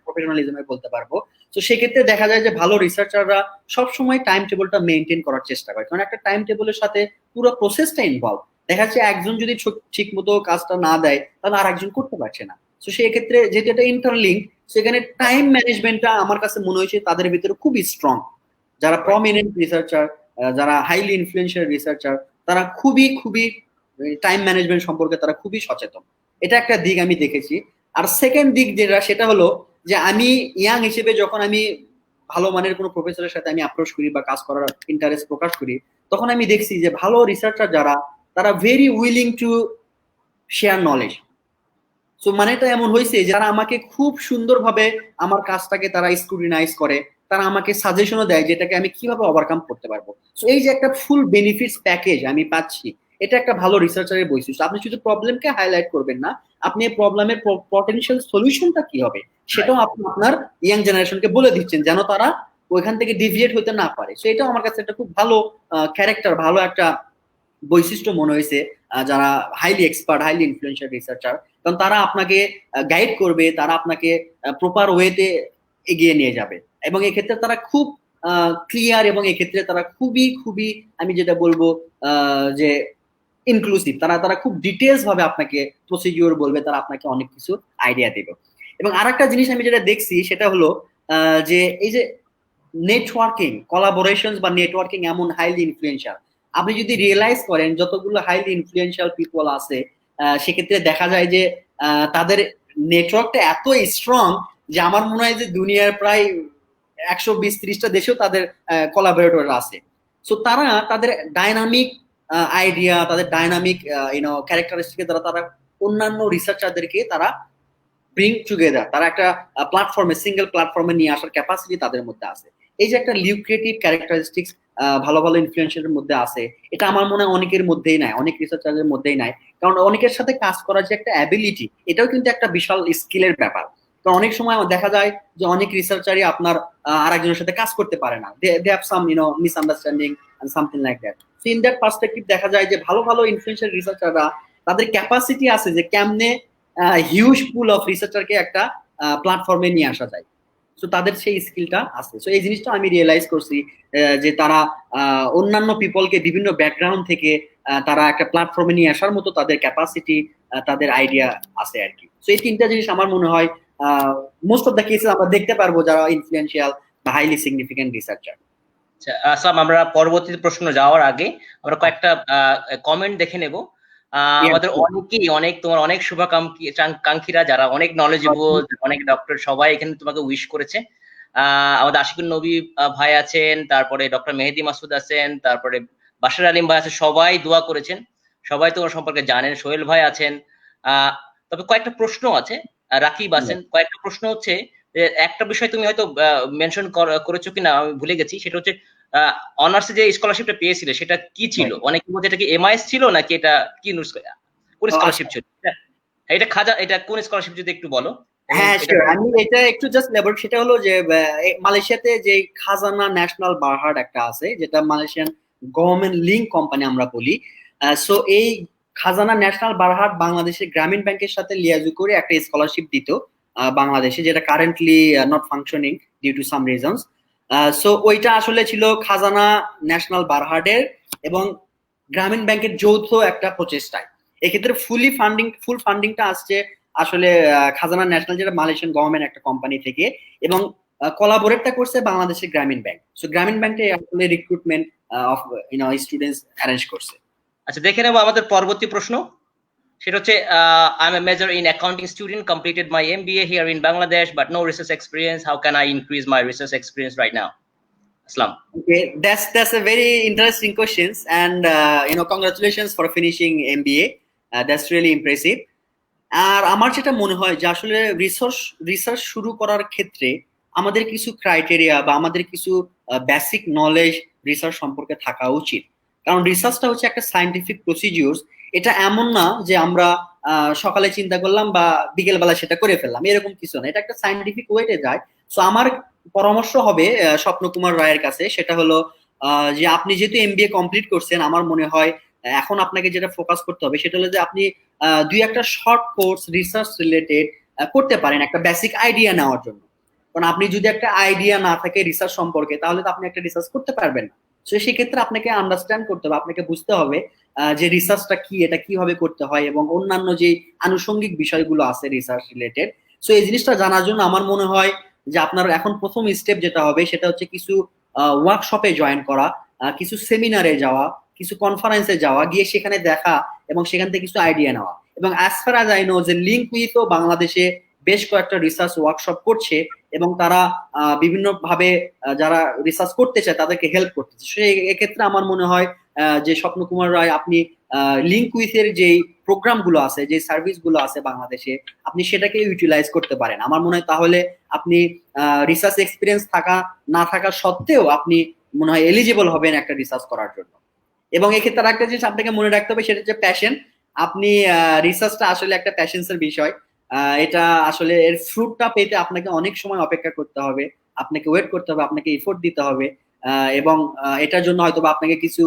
প্রফেশনালিজমে বলতে পারবো। তো সেক্ষেত্রে দেখা যায় যে ভালো রিসার্চাররা সবসময় টাইম টেবিলটা মেনটেন করার চেষ্টা করে, কারণ একটা টাইম টেবিলের সাথে পুরো প্রসেসটা ইনভলভ। দেখা যাচ্ছে একজন যদি ঠিক মতো কাজটা না দেয় তাহলে আর একজন করতে পারছে না। তো সেই ক্ষেত্রে যেহেতু এটা ইন্টারলিঙ্ক, সেখানে টাইম ম্যানেজমেন্টটা আমার কাছে মনে হয়েছে তাদের ভিতরে খুবই স্ট্রং। যারা প্রমিনেন্ট রিসার্চার, যারা হাইলি ইনফ্লুয়েন্সিয়াল রিসার্চার, তারা খুবই খুবই টাইম ম্যানেজমেন্ট সম্পর্কে তারা খুবই সচেতন। এটা একটা দিক আমি দেখেছি। আর সেকেন্ড দিক যেটা, সেটা হলো যে আমি ইয়াং হিসেবে যখন আমি ভালো মানের কোনো প্রফেসরের সাথে আমি অ্যাপ্রোচ করি বা কাজ করার ইন্টারেস্ট প্রকাশ করি, তখন আমি দেখছি যে ভালো রিসার্চার যারা, তারা very willing to share knowledge. So মানেটা এমন হয়েছে যারা আমাকে খুব সুন্দরভাবে আমার কাজটাকে তারা স্ক্রুটিনাইজ করে, তারা আমাকে সাজেশনও দেয় যেটাকে আমি কিভাবে ওভারকাম করতে পারবো। সো এই যে একটা ফুল বেনিফিটস প্যাকেজ আমি পাচ্ছি, এটা একটা ভালো রিসার্চারের বৈশিষ্ট্য। আপনি শুধু প্রবলেমকে হাইলাইট করবেন না, আপনি এই প্রবলেমের পটেনশিয়াল সলিউশনটা কি হবে সেটাও আপনি আপনার ইয়াং জেনারেশনকে বলে দিচ্ছেন, যেন তারা ওইখান থেকে ডিভিয়েট হতে না পারে। সো এটাও আমার কাছে একটা খুব ভালো ক্যারেক্টার, ভালো একটা বৈশিষ্ট্য মনে হয়েছে যারা highly expert, highly influential researcher, কারণ তারা আপনাকে গাইড করবে, তারা আপনাকে প্রপার ওয়েতে এগিয়ে নিয়ে যাবে, এবং এক্ষেত্রে তারা খুব ক্লিয়ার, এবং এক্ষেত্রে তারা খুবই খুবই আমি যেটা বলবো যে ইনক্লুসিভ। তারা তারা খুব ডিটেলস ভাবে আপনাকে প্রসিডিওর বলবে, তারা আপনাকে অনেক কিছু আইডিয়া দেবে। এবং আরেকটা জিনিস আমি যেটা দেখছি সেটা হলো যে এই যে নেটওয়ার্কিং, কোলাবোরেশন বা নেটওয়ার্কিং এমন হাইলি ইনফ্লুয়েন্সিয়াল, আপনি যদি রিয়েলাইজ করেন যতগুলো হাইলি ইনফ্লুয়েন্সিয়াল পিপল আছে, সেক্ষেত্রে দেখা যায় যে তাদের নেটওয়ার্কটা এত স্ট্রং যে আমার মনে হয় যে দুনিয়ার প্রায় 120-30টা দেশেও তাদের কোলাবোরেটর আছে। সো তারা তাদের ডাইনামিক আইডিয়া, তাদের ডাইনামিক ক্যারেক্টারিস্টিক দ্বারা তারা অন্যান্য রিসার্চারদেরকে তারা ব্রিং টুগেদার, তারা একটা প্ল্যাটফর্মে, সিঙ্গেল প্ল্যাটফর্মে নিয়ে আসার ক্যাপাসিটি তাদের মধ্যে আছে। এই যে একটা লিউক্রেটিভ ক্যারেক্টারিস্টিক্স ভালো ভালো ইনফ্লুয়েন্সিয়ালের মধ্যে আছে, এটা আমার মনে হয় অনেকের মধ্যেই নাই, অনেক রিসার্চারের মধ্যেই নাই। কারণ অনেকের সাথে কাজ করার যে একটা অ্যাবিলিটি, এটাও কিন্তু একটা বিশাল স্কিলের ব্যাপার। কারণ অনেক সময় দেখা যায় যে অনেক রিসার্চারই আপনার আরেকজনের সাথে কাজ করতে পারে না, they have some misunderstanding and something like that. So in that perspective দেখা যায় যে ভালো ভালো ইনফ্লুয়েন্সিয়াল রিসার্চাররা, তাদের ক্যাপাসিটি আছে যে কেমনে হিউজ পুল অফ রিসার্চারকে একটা প্ল্যাটফর্মে নিয়ে আসা যায়। সো তাদের সেই স্কিলটা আছে। সো এই জিনিসটা আমি রিয়েলাইজ করছি যে তারা অন্যান্য পিপলকে বিভিন্ন ব্যাকগ্রাউন্ড থেকে তারা একটা প্ল্যাটফর্মে নিয়ে আসার মতো তাদের ক্যাপাসিটি, তাদের আইডিয়া আছে আর কি। সো এই তিনটা জিনিস আমার মনে হয় মোস্ট অফ দ্য কেসে আমরা দেখতে পারবো যারা ইনফ্লুয়েন্সিয়াল বা হাইলি সিগনিফিকেন্ট রিসার্চার। আসলাম, আমরা পরবর্তী প্রশ্ন যাওয়ার আগে আমরা কয়েকটা কমেন্ট দেখে নেব। আমাদের তোমার অনেক শুভাকাঙ্ক্ষীরা যারা অনেক নলেজেবল, অনেক ডক্টর, সবাই এখানে তোমাকে উইশ করেছে। আমাদের আশিকুল নবী ভাই আছেন, তারপরে ডক্টর মেহেদি মাসুদ আছেন, তারপরে বাশার আলিম ভাই আছেন, সবাই দোয়া করেছেন, সবাই তোমার সম্পর্কে জানেন। সোহেল ভাই আছেন। তবে কয়েকটা প্রশ্ন আছে, রাকিব আছেন। কয়েকটা প্রশ্ন হচ্ছে, একটা বিষয় তুমি হয়তো মেনশন করেছো কিনা আমি ভুলে গেছি, সেটা হচ্ছে অনার্সে যে স্কলারশিপটা পেয়েছিলে সেটা কি ছিল? অনেকে বলছে এটা কি এমআইএস ছিল নাকি এটা কি কোন স্কলারশিপ ছিল? এটা কোন স্কলারশিপ যদি একটু বলো। হ্যাঁ, আমি এটা একটু জাস্ট লেবার, সেটা হলো যে মালয়েশিয়াতে যে খাজানা ন্যাশনাল বারহাট একটা আছে, যেটা মালয়েশিয়ান গভর্নমেন্ট লিঙ্ক কোম্পানি আমরা বলি। সো এই খাজানা ন্যাশনাল বারহাট বাংলাদেশের গ্রামীণ ব্যাংকের সাথে লিয়াজু করে একটা স্কলারশিপ দিত বাংলাদেশে, যেটা currently not functioning due to some reasons. So ওইটা আসলে ছিল খাজানা ন্যাশনাল বারহাটের এবং গ্রামীণ ব্যাংকের যৌথ একটা প্রচেষ্টায়। এক্ষেত্রে ফুল ফান্ডিংটা আসছে আসলে খাজানা ন্যাশনাল, যেটা মালয়েশিয়ান গভর্নমেন্ট একটা কোম্পানি থেকে, এবং কোলাবোরেটটা করছে বাংলাদেশের গ্রামীণ ব্যাংক। সো গ্রামীণ ব্যাংকে আসলে রিক্রুটমেন্ট অফ স্টুডেন্টস অ্যারেঞ্জ করছে। আচ্ছা, দেখে নেব আমাদের পরবর্তী প্রশ্ন। সেটা হচ্ছে, I am a major in accounting student, completed my MBA here in Bangladesh but no research experience, how can I increase my research experience right now? Aslam. Okay, that's a very interesting questions, and congratulations for finishing MBA. That's really impressive. আর আমার যেটা মনে হয় যে আসলে research শুরু করার ক্ষেত্রে আমাদের কিছু ক্রাইটেরিয়া বা আমাদের কিছু বেসিক নলেজ রিসার্চ সম্পর্কে থাকা উচিত। কারণ রিসার্চটা হচ্ছে একটা সায়েন্টিফিক প্রসিডিউরস। এটা এমন না যে আমরা সকালে চিন্তা করলাম বা বিকেল বেলা সেটা করে ফেললাম, এরকম কিছু না। এটা একটা সায়েন্টিফিক ওয়েতে যায়। সো আমার পরামর্শ হবে স্বপ্নকুমার রায়ের কাছে, সেটা হলো যে আপনি যেহেতু এমবিএ কমপ্লিট করছেন, আমার মনে হয় এখন আপনাকে যেটা ফোকাস করতে হবে সেটা হলো যে আপনি দুই একটা শর্ট কোর্স রিসার্চ রিলেটেড করতে পারেন একটা বেসিক আইডিয়া নেওয়ার জন্য। কারণ আপনি যদি একটা আইডিয়া না থাকে রিসার্চ সম্পর্কে, তাহলে তো আপনি একটা রিসার্চ করতে পারবেন না। তো সেক্ষেত্রে আপনাকে আন্ডারস্ট্যান্ড করতে হবে, আপনাকে বুঝতে হবে যে রিসার্চটা কি, এটা কিভাবে করতে হয়, এবং অন্যান্য যে আনুষঙ্গিক বিষয়গুলো আছে রিসার্চ রিলেটেড। সো এই জিনিসটা জানার জন্য আমার মনে হয় যে আপনার এখন প্রথম স্টেপ যেটা হবে সেটা হচ্ছে কিছু ওয়ার্কশপে জয়েন করা, কিছু সেমিনারে যাওয়া, কিছু কনফারেন্সে যাওয়া, গিয়ে সেখানে দেখা এবং সেখান থেকে কিছু আইডিয়া নেওয়া। এবং as far as I no যে লিঙ্ক উইথও বাংলাদেশে বেশ কয়েকটা রিসার্চ ওয়ার্কশপ করছে এবং তারা বিভিন্ন ভাবে যারা রিসার্চ করতে চায় তাদেরকে হেল্প করতেছে। সেই এক্ষেত্রে আমার মনে হয় যে স্বপ্নকুমার রায়, আপনি লিঙ্ক উইথের যে প্রোগ্রাম গুলো আছে, যে সার্ভিস গুলো আছে বাংলাদেশে, আপনি সেটাকে ইউটিলাইজ করতে পারেন। আমার মনে হয় তাহলে আপনি রিসার্চ এক্সপিরিয়েন্স থাকা না থাকা সত্ত্বেও আপনি মনে হয় এলিজিবল হবেন একটা রিসার্চ করার জন্য। এবং এক্ষেত্রে একটা জিনিস আপনাকে মনে রাখতে হবে, সেটা হচ্ছে প্যাশন। আপনি রিসার্চটা আসলে একটা প্যাশনসের বিষয়। এটা আসলে এর ফ্রুটটা পেতে আপনাকে অনেক সময় অপেক্ষা করতে হবে, আপনাকে ওয়েট করতে হবে, আপনাকে এফোর্ট দিতে হবে, এবং এটার জন্য হয়তো বা আপনাকে কিছু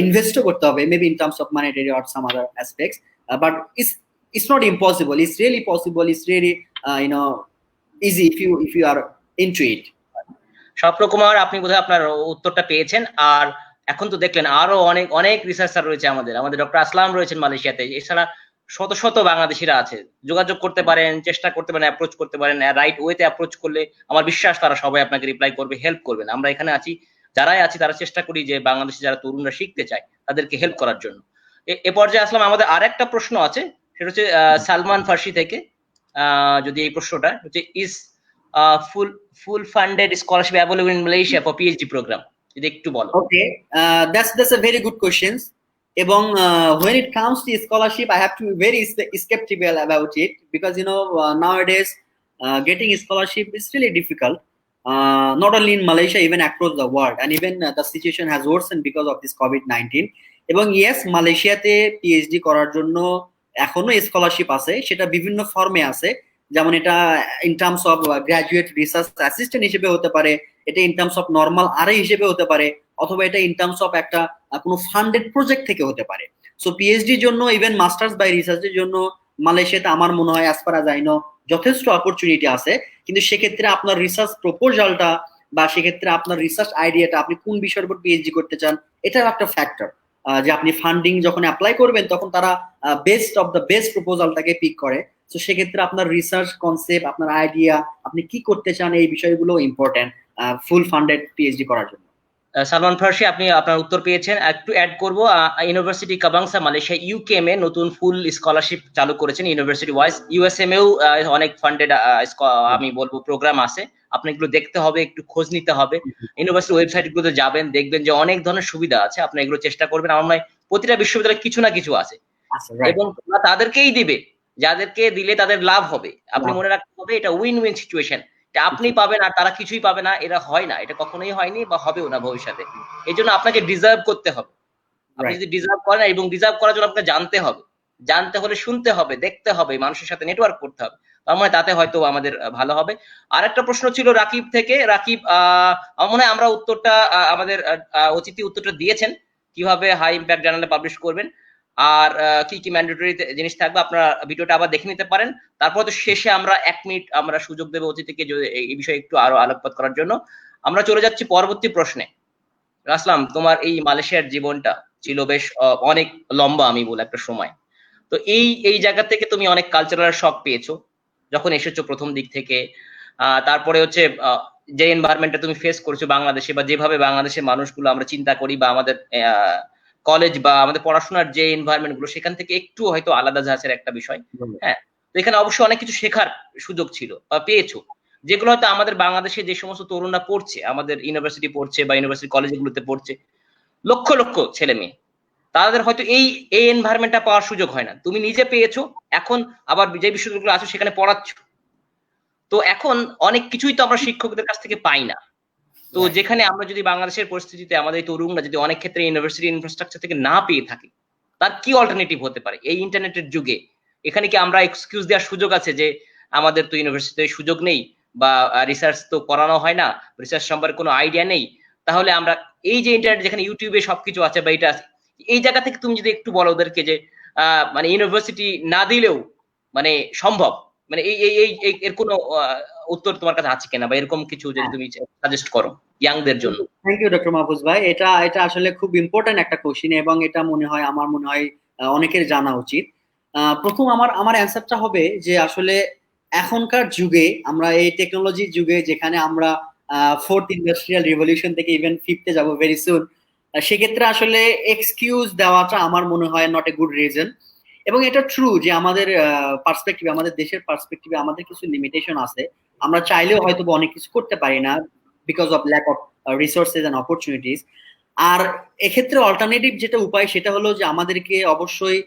ইনভেস্টও করতে হবে, maybe in terms of monetary or some other aspects, but it's not impossible, it's really possible, it's really easy if you are into it. স্বপ্নকুমার, আপনি বোধহয় আপনার উত্তরটা পেয়েছেন। আর এখন তো দেখলেন আরো অনেক অনেক রিসার্চার রয়েছে, আমাদের ডক্টর আসলাম রয়েছেন মালয়েশিয়াতে, এছাড়া শত শত বাংলাদেশিরা আছে। যোগাযোগ করতে পারেন, চেষ্টা করতে পারেন, অ্যাপ্রোচ করতে পারেন। রাইট ওয়েতে অ্যাপ্রোচ করলে আমার বিশ্বাস তারা সবাই আপনাকে রিপ্লাই করবে, হেল্প করবেন। আমরা এখানে আছি, যারাই আছি তারা চেষ্টা করি যে বাংলাদেশে যারা তরুণরা শিখতে চায় তাদেরকে হেল্প করার জন্য। এ পর্যায়ে আসলাম, আমাদের আর একটা প্রশ্ন আছে, সেটা হচ্ছে সালমান ফার্সি থেকে। যদি এই প্রশ্নটা হচ্ছে, is full funded scholarship available in Malaysia for PhD program? যদি একটু বলো। Okay, that's a very good question. এবং when it comes to scholarship, I have to be very skeptical about it, because nowadays getting a scholarship is really difficult, not only in Malaysia, even across the world, and even the situation has worsened because of this COVID-19. এবং yes, মালয়েশিয়াতে PhD করার জন্য এখনো scholarship আছে, সেটা বিভিন্ন ফর্মে আছে। যেমন এটা in terms of graduate research assistant হিসেবে হতে পারে, এটা in terms of normal RA হিসেবে হতে পারে, অথবা এটা ইন টার্মস অফ একটা কোনো ফান্ডেড প্রজেক্ট থেকে হতে পারে। সো পিএইচডির জন্য, ইভেন মাস্টার্স বাই রিসার্চের জন্য মালয়েশিয়াতে আমার মনে হয় as far as I no যথেষ্ট অপরচুনিটি আছে, কিন্তু সেক্ষেত্রে আপনার রিসার্চ প্রপোজালটা বা সেক্ষেত্রে আপনার রিসার্চ আইডিয়াটা, আপনি কোন বিষয়ের উপর পিএইচডি করতে চান, এটাও একটা ফ্যাক্টর। যে আপনি ফান্ডিং যখন অ্যাপ্লাই করবেন তখন তারা বেস্ট অফ দ্য বেস্ট প্রপোজালটাকে পিক করে। তো সেক্ষেত্রে আপনার রিসার্চ কনসেপ্ট, আপনার আইডিয়া, আপনি কি করতে চান, এই বিষয়গুলো ইম্পর্টেন্ট ফুল ফান্ডেড পিএইচডি করার জন্য। সালমান ফার্সি, আপনি আপনার উত্তর পেয়েছেন। একটু অ্যাড করব, ইউনিভার্সিটি কাবাংসা মালয়েশিয়া ইউকেএম এ নতুন ফুল স্কলারশিপ চালু করেছেন ইউনিভার্সিটি ওয়াইজ। ইউএসএম এও অনেক ফান্ডেড আমি বলবো প্রোগ্রাম আছে, আপনি এগুলো দেখতে হবে, একটু খোঁজ নিতে হবে। ইউনিভার্সিটি ওয়েবসাইট গুলোতে যাবেন, দেখবেন যে অনেক ধরনের সুবিধা আছে, আপনি এগুলো চেষ্টা করবেন। আমার মনে হয় প্রতিটা বিশ্ববিদ্যালয়ে কিছু না কিছু আছে, এবং তাদেরকেই দিবে যাদেরকে দিলে তাদের লাভ হবে। আপনি মনে রাখতে হবে এটা উইন উইন সিচুয়েশন। আপনি পাবেন আর তারা কিছুই পাবে না, এরা হয় না, এটা কখনোই হয়নি বা হবেও না ভবিষ্যতে। এই জন্য আপনাকে ডিজার্ভ করতে হবে। আপনি যদি ডিজার্ভ করেন, এবং ডিজার্ভ করার জন্য আপনাকে জানতে হবে, জানতে হলে শুনতে হবে, দেখতে হবে, মানুষের সাথে নেটওয়ার্ক করতে হবে। তার মানে তাতে হয়তো আমাদের ভালো হবে। আর একটা প্রশ্ন ছিল রাকিব থেকে। রাকিব, আমার মনে হয় আমরা উত্তরটা আমাদের অতিথি উত্তরটা দিয়েছেন, কিভাবে হাই ইম্প্যাক্ট জার্নালে পাবলিশ করবেন আর কি কি ম্যান্ডেটরি জিনিস থাকবে। আপনারা ভিডিওটা আবার দেখে নিতে পারেন। তারপর তো শেষে আমরা 1 মিনিট আমরা সুযোগ দেবো অতিথিকে এই বিষয়ে একটু আরো আলোকপাত করার জন্য। আমরা চলে যাচ্ছি পরবর্তী প্রশ্নে। রাসলাম, তোমার এই মালয়েশিয়ার জীবনটা ছিল বেশ অনেক লম্বা, আমি বলে একটা সময়। তো এই জায়গা থেকে তুমি অনেক কালচারাল শক পেয়েছো যখন এসেছো প্রথম দিক থেকে। তারপরে হচ্ছে যে এনভায়রনমেন্টটা তুমি ফেস করছো বাংলাদেশে, বা যেভাবে বাংলাদেশের মানুষগুলো আমরা চিন্তা করি, বা আমাদের কলেজ বা আমাদের পড়াশোনার যে এনভায়রনমেন্ট গুলো, সেখান থেকে একটু হয়তো আলাদা ধাঁচের একটা বিষয়। হ্যাঁ, তো এখানে অবশ্যই অনেক কিছু শেখার সুযোগ ছিল বা পেয়েছো, যেগুলো হয়তো আমাদের বাংলাদেশে যে সমস্ত তরুণরা পড়ছে, আমাদের ইউনিভার্সিটি পড়ছে বা ইউনিভার্সিটি কলেজগুলোতে পড়ছে, লক্ষ লক্ষ ছেলে মেয়ে, তাদের হয়তো এই এই এনভায়রনমেন্টটা পাওয়ার সুযোগ হয় না। তুমি নিজে পেয়েছো, এখন আবার যে বিশ্ববিদ্যালয়গুলো আছে সেখানে পড়াচ্ছ। তো এখন অনেক কিছুই তো আমরা শিক্ষকদের কাছ থেকে পাই না। তো যেখানে আমরা যদি বাংলাদেশের পরিস্থিতিতে আমাদের এই তরুণরা যদি অনেক ক্ষেত্রে ইউনিভার্সিটি ইনফ্রাস্ট্রাকচার থেকে না পেয়ে থাকি, তার কি অল্টারনেটিভ হতে পারে এই ইন্টারনেটের যুগে? এখানে কি আমরা এক্সকিউজ দেওয়ার সুযোগ আছে যে আমাদের তো ইউনিভার্সিটিতে সুযোগ নেই, বা রিসার্চ তো করানো হয় না, রিসার্চ সম্পর্কে কোনো আইডিয়া নেই? তাহলে আমরা এই যে ইন্টারনেট, যেখানে ইউটিউবে সবকিছু আছে বা এটা আছে, এই জায়গা থেকে তুমি যদি একটু বলো ওদেরকে যে মানে ইউনিভার্সিটি না দিলেও মানে সম্ভব, মানে এই এই এই এর কোনো উত্তর তোমার কাছে আছে কিনা, বা এরকম কিছু যদি তুমি সাজেস্ট করো ইয়াংদের জন্য। থ্যাংক ইউ ডক্টর মাহফুজ ভাই। এটা এটা আসলে খুব ইম্পর্টেন্ট একটা কোশ্চিন, এবং এটা মনে হয় আমার মনে হয় অনেকের জানা উচিত। প্রথম আমার আমার অ্যান্সারটা হবে যে আসলে এখনকার যুগে, আমরা এই টেকনোলজির যুগে, যেখানে আমরা ফোর্থ ইন্ডাস্ট্রিয়াল রিভলিউশন থেকে ইভেন ফিফথে যাব ভেরি সুন, সেক্ষেত্রে আসলে এক্সকিউজ দেওয়াটা আমার মনে হয় নট এ গুড রিজন। এবং এটা ট্রু যে আমাদের পার্সপেক্টিভে, আমাদের দেশের পার্সপেক্টিভে আমাদের কিছু লিমিটেশন আছে। আমরা চাইলেও হয়তো অনেক কিছু করতে পারি না because of lack of resources and opportunities. আর এক্ষেত্রে অল্টারনেটিভ যেটা উপায়, সেটা হলো যে আমাদেরকে অবশ্যই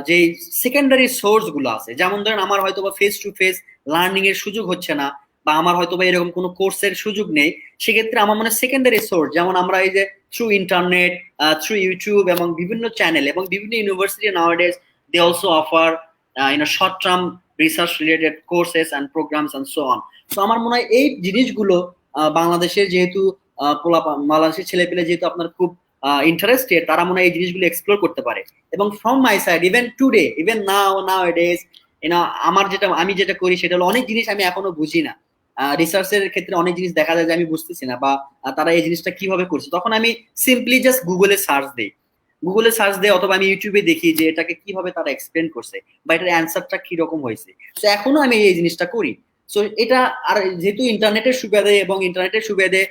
যে সেকেন্ডারি সোর্স গুলো আছে, যেমন ধরেন আমার হয়তো বা ফেস টু ফেস লার্নিং এর সুযোগ হচ্ছে না, বা আমার হয়তো বা এরকম কোনো কোর্সের সুযোগ নেই, সেক্ষেত্রে আমার মনে হয় সেকেন্ডারি সোর্স, যেমন আমরা এই যে থ্রু ইন্টারনেট, থ্রু ইউটিউব এবং বিভিন্ন চ্যানেল এবং বিভিন্ন university nowadays they also offer short term research related courses and programs and so on. তো আমার মনে হয় এই জিনিসগুলো বাংলাদেশের যেহেতু বাংলাদেশের ছেলেপেলে যেহেতু আপনার খুব ইন্টারেস্টেড, তারা মনে হয় এই জিনিসগুলো এক্সপ্লোর করতে পারে। এবং from my side, even today, even now days, আমার আমি যেটা করি সেটা হলো অনেক জিনিস আমি এখনো বুঝি না। রিসার্চের ক্ষেত্রে অনেক জিনিস দেখা যায় যে আমি বুঝতেছি না, বা তারা এই জিনিসটা কিভাবে করছে, তখন আমি সিম্পলি জাস্ট গুগলে সার্চ দিই, অথবা আমি ইউটিউবে দেখি যে এটাকে কিভাবে তারা এক্সপ্লেন করছে, বা এটার অ্যান্সারটা কিরকম হয়েছে। তো এখনো আমি এই জিনিসটা করি। সো এটা, আর যেহেতু ইন্টারনেটের সুবিধে, এবং ইন্টারনেটের সুবিধে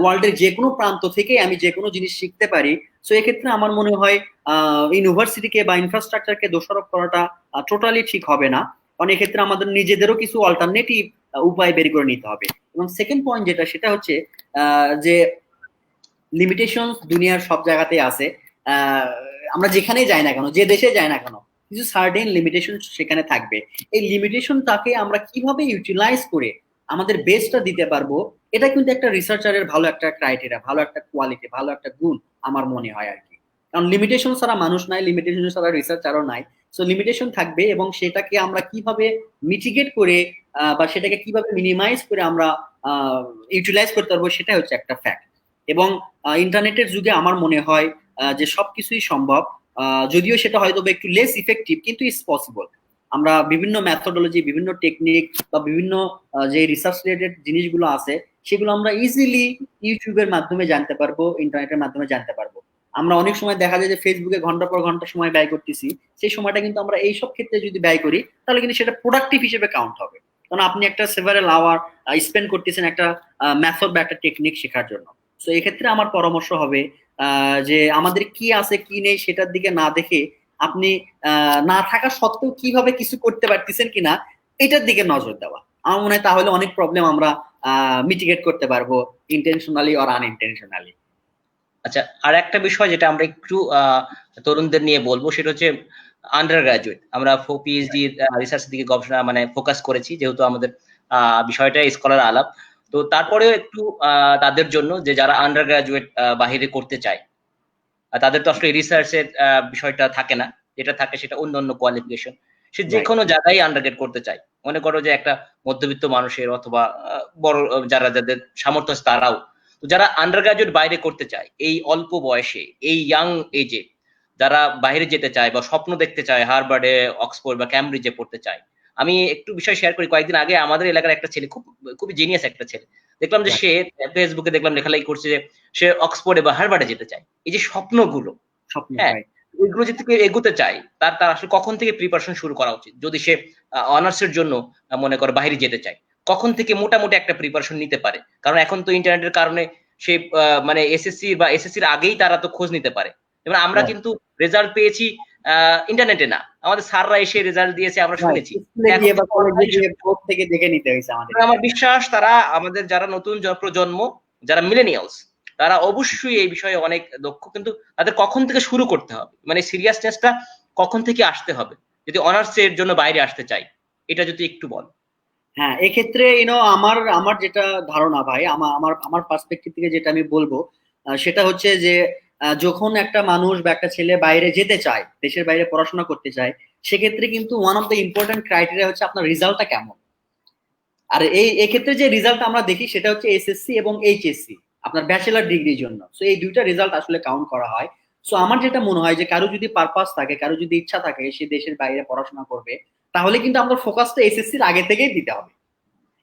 ওয়ার্ল্ডের যে কোনো প্রান্ত থেকে আমি যে কোনো জিনিস শিখতে পারি, সো এক্ষেত্রে আমার মনে হয় ইউনিভার্সিটিকে বা ইনফ্রাস্ট্রাকচারকে দোষারোপ করাটা টোটালি ঠিক হবে না। কারণ এক্ষেত্রে আমাদের নিজেদেরও কিছু অল্টারনেটিভ উপায় বের করে নিতে হবে। এবং সেকেন্ড পয়েন্ট যেটা, সেটা হচ্ছে যে লিমিটেশন দুনিয়ার সব জায়গাতেই আছে। আমরা যেখানেই যাই না কেন, যে দেশে যাই না কেন, কিছু সার্টেন লিমিটেশন সেখানে থাকবে। এই লিমিটেশনটাকে আমরা কিভাবে ইউটিলাইজ করে আমাদের বেস্টটা দিতে পারবো, এটা কিন্তু একটা রিসার্চারের ভালো একটা ক্রাইটেরিয়া, ভালো একটা কোয়ালিটি, ভালো একটা গুণ আমার মনে হয় আর কি। কারণ লিমিটেশন ছাড়া মানুষ নাই, লিমিটেশন ছাড়া রিসার্চারও নাই। সো লিমিটেশন থাকবে, এবং সেটাকে আমরা কিভাবে মিটিগেট করে বা সেটাকে কিভাবে মিনিমাইজ করে আমরা ইউটিলাইজ করতে পারবো, সেটা হচ্ছে একটা ফ্যাক্ট। এবং ইন্টারনেটের যুগে আমার মনে হয় যে সবকিছুই সম্ভব, যদিও সেটা হয়তো একটু লেস ইফেক্টিভ, কিন্তু ইটস পসিবল। আমরা বিভিন্ন মেথোডোলজি, বিভিন্ন টেকনিক বা বিভিন্ন যে রিসার্চ রিলেটেড জিনিসগুলো আছে সেগুলো আমরা ইজিলি ইউটিউবের মাধ্যমে জানতে পারবো, ইন্টারনেটের মাধ্যমে জানতে পারবো। আমরা অনেক সময় দেখা যায় যে ফেসবুকে ঘন্টা পর ঘন্টা সময় ব্যয় করতেছি, সেই সময়টা কিন্তু আমরা এইসব ক্ষেত্রে যদি ব্যয় করি তাহলে কিন্তু সেটা প্রোডাক্টিভ হিসেবে কাউন্ট হবে, কারণ আপনি একটা সেভারেল আওয়ার স্পেন্ড করতেছেন একটা মেথড বা একটা টেকনিক শেখার জন্য। তো এক্ষেত্রে আমার পরামর্শ হবে যে আমাদের কি আছে কি নেই সেটার দিকে না দেখে আপনি না থাকা সত্ত্বেও কিভাবে কিছু করতে পারতেছেন কিনা এটার দিকে নজর দেওয়া। আমার মনে হয় তাহলে অনেক প্রবলেম আমরা মিটিগেট করতে পারবো, ইন্টেনশনালি অর আনইনটেনশনালি। আচ্ছা, আর একটা বিষয় যেটা আমরা একটু তরুণদের নিয়ে বলবো সেটা হচ্ছে আন্ডার গ্রাজুয়েট। আমরা পিএইচডি রিসার্চ দিকে গবেষণা মানে ফোকাস করেছি, যেহেতু আমাদের বিষয়টা স্কলার আলাপ। তো তারপরেও একটু তাদের জন্য যে যারা আন্ডার গ্রাজুয়েট বাহিরে করতে চায়, তাদের তো আসলে রিসার্চের বিষয়টা থাকে না, যেটা থাকে সেটা অন্য অন্য কোয়ালিফিকেশন। সে যে কোনো জায়গায় আন্ডারগ্রেড করতে চায়। মনে করো যে একটা মধ্যবিত্ত মানুষের অথবা বড় যারা যাদের সামর্থ্য আছে তারাও, তো যারা আন্ডার গ্রাজুয়েট বাইরে করতে চায় এই অল্প বয়সে, এই ইয়াং এজে, যারা বাইরে যেতে চায় বা স্বপ্ন দেখতে চায় হার্ভার্ডে, অক্সফোর্ড বা ক্যামব্রিজে পড়তে চায়। আমি একটু বিষয় শেয়ার করি। কয়েকদিন আগে আমাদের এলাকার একটা ছেলে, খুবই জিনিয়াস একটা ছেলে, দেখলাম যে সে ফেসবুকে দেখলাম লেখালেখি করছে যে সে অক্সফোর্ডে বা হার্ভার্ডে যেতে চায়। এই যে স্বপ্নগুলো, স্বপ্ন, হ্যাঁ, ওইগুলো যদি কেউ এগোতে চায়, তার আসলে কখন থেকে প্রিপারেশন শুরু করা উচিত? যদি সে অনার্সের জন্য মনে করো বাইরে যেতে চায়, কখন থেকে মোটামুটি একটা প্রিপারেশন নিতে পারে? কারণ এখন তো ইন্টারনেটের কারণে সে মানে এসএসসি বা এসএসসির আগেই তারা তো খোঁজ নিতে পারে। যেমন আমরা কিন্তু রেজাল্ট পেয়েছি ইন্টারনেটে না, আমাদের স্যাররা এসে রেজাল্ট দিয়েছে, আমরা শুনেছি। থেকে দেখে নিতে হয়েছে আমাদের। আমার বিশ্বাস তারা আমাদের যারা নতুন প্রজন্ম, যারা মিলেনিয়ালস, তারা অবশ্যই এই বিষয়ে অনেক দক্ষ, কিন্তু তাদের কখন থেকে শুরু করতে হবে, মানে সিরিয়াসনেসটা কখন থেকে আসতে হবে যদি অনার্স এর জন্য বাইরে আসতে চাই, এটা যদি একটু বল। হ্যাঁ, এক্ষেত্রে আমার আমার যেটা ধারণা ভাই, আমার আমার আমার পার্সপেক্টিভ থেকে যেটা আমি বলবো সেটা হচ্ছে যে যখন একটা মানুষ বা একটা ছেলে বাইরে যেতে চায়, দেশের বাইরে পড়াশোনা করতে চায়, সেক্ষেত্রে কিন্তু one of the important criteria হচ্ছে আপনার রেজাল্টটা কেমন। আর এক্ষেত্রে যে রেজাল্ট আমরা দেখি সেটা হচ্ছে এসএসসি এবং এইচএসসি, আপনার ব্যাচেলার ডিগ্রির জন্য। সো এই দুইটা রেজাল্ট আসলে কাউন্ট করা হয়। সো আমার যেটা মনে হয় যে কারো যদি পারপাস থাকে, কারো যদি ইচ্ছা থাকে সে দেশের বাইরে পড়াশোনা করবে, তাহলে কিন্তু আমরা ফোকাসটা এসএসসির আগে থেকেই দিতে হবে।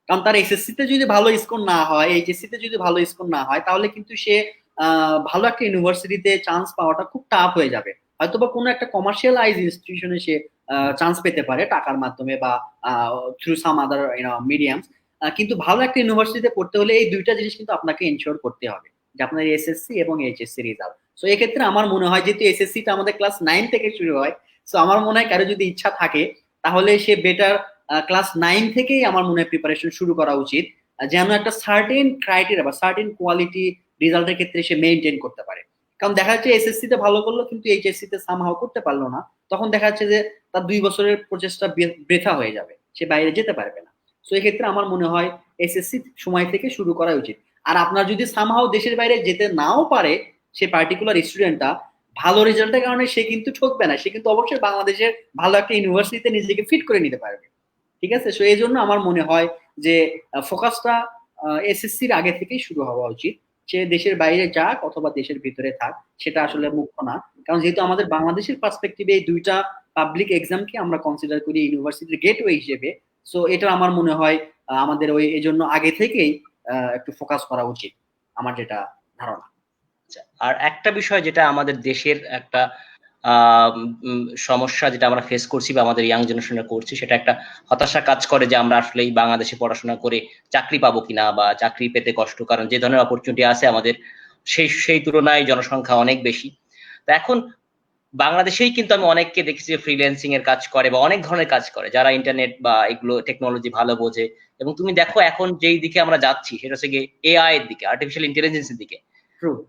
কারণ তার এসএসসি তে যদি ভালো স্কোর না হয়, এইচএসসি তে যদি ভালো স্কোর না হয়, তাহলে কিন্তু সে ভালো একটা ইউনিভার্সিটিতে চান্স পাওয়াটা খুব টাফ হয়ে যাবে। হয়তোবা কোনো একটা কমার্শিয়ালাইজ ইনস্টিটিউশনে সে চান্স পেতে পারে টাকার মাধ্যমে বা থ্রু সাম আদার মিডিয়ামস, কিন্তু ভালো একটা ইউনিভার্সিটিতে পড়তে হলে এই দুইটা জিনিস কিন্তু আপনাকে এনশিওর করতে হবে, যে আপনার এসএসসি এবং এইচএসসি রেজাল্ট। সো এক্ষেত্রে আমার মনে হয় যেহেতু এসএসসিটা আমাদের ক্লাস 9 থেকে শুরু হয়, সো আমার মনে হয় কারো যদি ইচ্ছা থাকে তাহলে সে বেটার ক্লাস 9 থেকেই আমার মনে হয় প্রিপারেশন শুরু করা উচিত, যেন একটা সার্টেন ক্রাইটেরিয়া বা সার্টেন কোয়ালিটি রেজাল্টের ক্ষেত্রে সে মেইনটেইন করতে পারে। কারণ দেখা যাচ্ছে এসএসসি তে ভালো করলো কিন্তু এইচএসসি তে সামহাও করতে পারলো না, তখন দেখা যাচ্ছে যে তার 2 বছরের প্রচেষ্টা বৃথা হয়ে যাবে, সে বাইরে যেতে পারবে না। সো এক্ষেত্রে আমার মনে হয় এসএসসি সময় থেকে শুরু করা উচিত। আর আপনার যদি সামহাও দেশের বাইরে যেতে নাও পারে, সে পার্টিকুলার স্টুডেন্টটা ভালো রেজাল্টের কারণে সে কিন্তু ঠকবে না, সে কিন্তু অবশ্যই বাংলাদেশের ভালো একটা ইউনিভার্সিটিতে নিজেকে ফিট করে নিতে পারবে। ঠিক আছে, সো এই জন্য আমার মনে হয় যে ফোকাসটা এসএসসির আগে থেকেই শুরু হওয়া উচিত। সে দেশের বাইরে যাক অথবা দেশের ভিতরে থাক, সেটা আসলে মুখ্য না। কারণ যেহেতু আমাদের বাংলাদেশের পার্সপেক্টিভে এই দুইটা পাবলিক এক্সামকে আমরা কনসিডার করি ইউনিভার্সিটির গেটওয়ে হিসেবে, সো এটা আমার মনে হয় আমাদের ওই এই জন্য আগে থেকেই একটু ফোকাস করা উচিত, আমার যেটা ধারণা। আর একটা বিষয় যেটা আমাদের দেশের একটা সমস্যা যেটা আমরা ফেস করছি বা আমাদের ইয়াং জেনারেশনে করছি, সেটা একটা হতাশা কাজ করে যে আমরা আসলে এই বাংলাদেশে পড়াশোনা করে চাকরি পাবো কিনা, বা চাকরি পেতে কষ্ট, কারণ যে ধরনের অপরচুনিটি আছে আমাদের সেই তুলনায় জনসংখ্যা অনেক বেশি। তো এখন বাংলাদেশেই কিন্তু আমি অনেককে দেখেছি যে ফ্রিল্যান্সিং এর কাজ করে বা অনেক ধরনের কাজ করে, যারা ইন্টারনেট বা এগুলো টেকনোলজি ভালো বোঝে। এবং তুমি দেখো এখন যেই দিকে আমরা যাচ্ছি সেটা হচ্ছে গিয়ে এআই এর দিকে, আর্টিফিশিয়াল ইন্টেলিজেন্সের দিকে।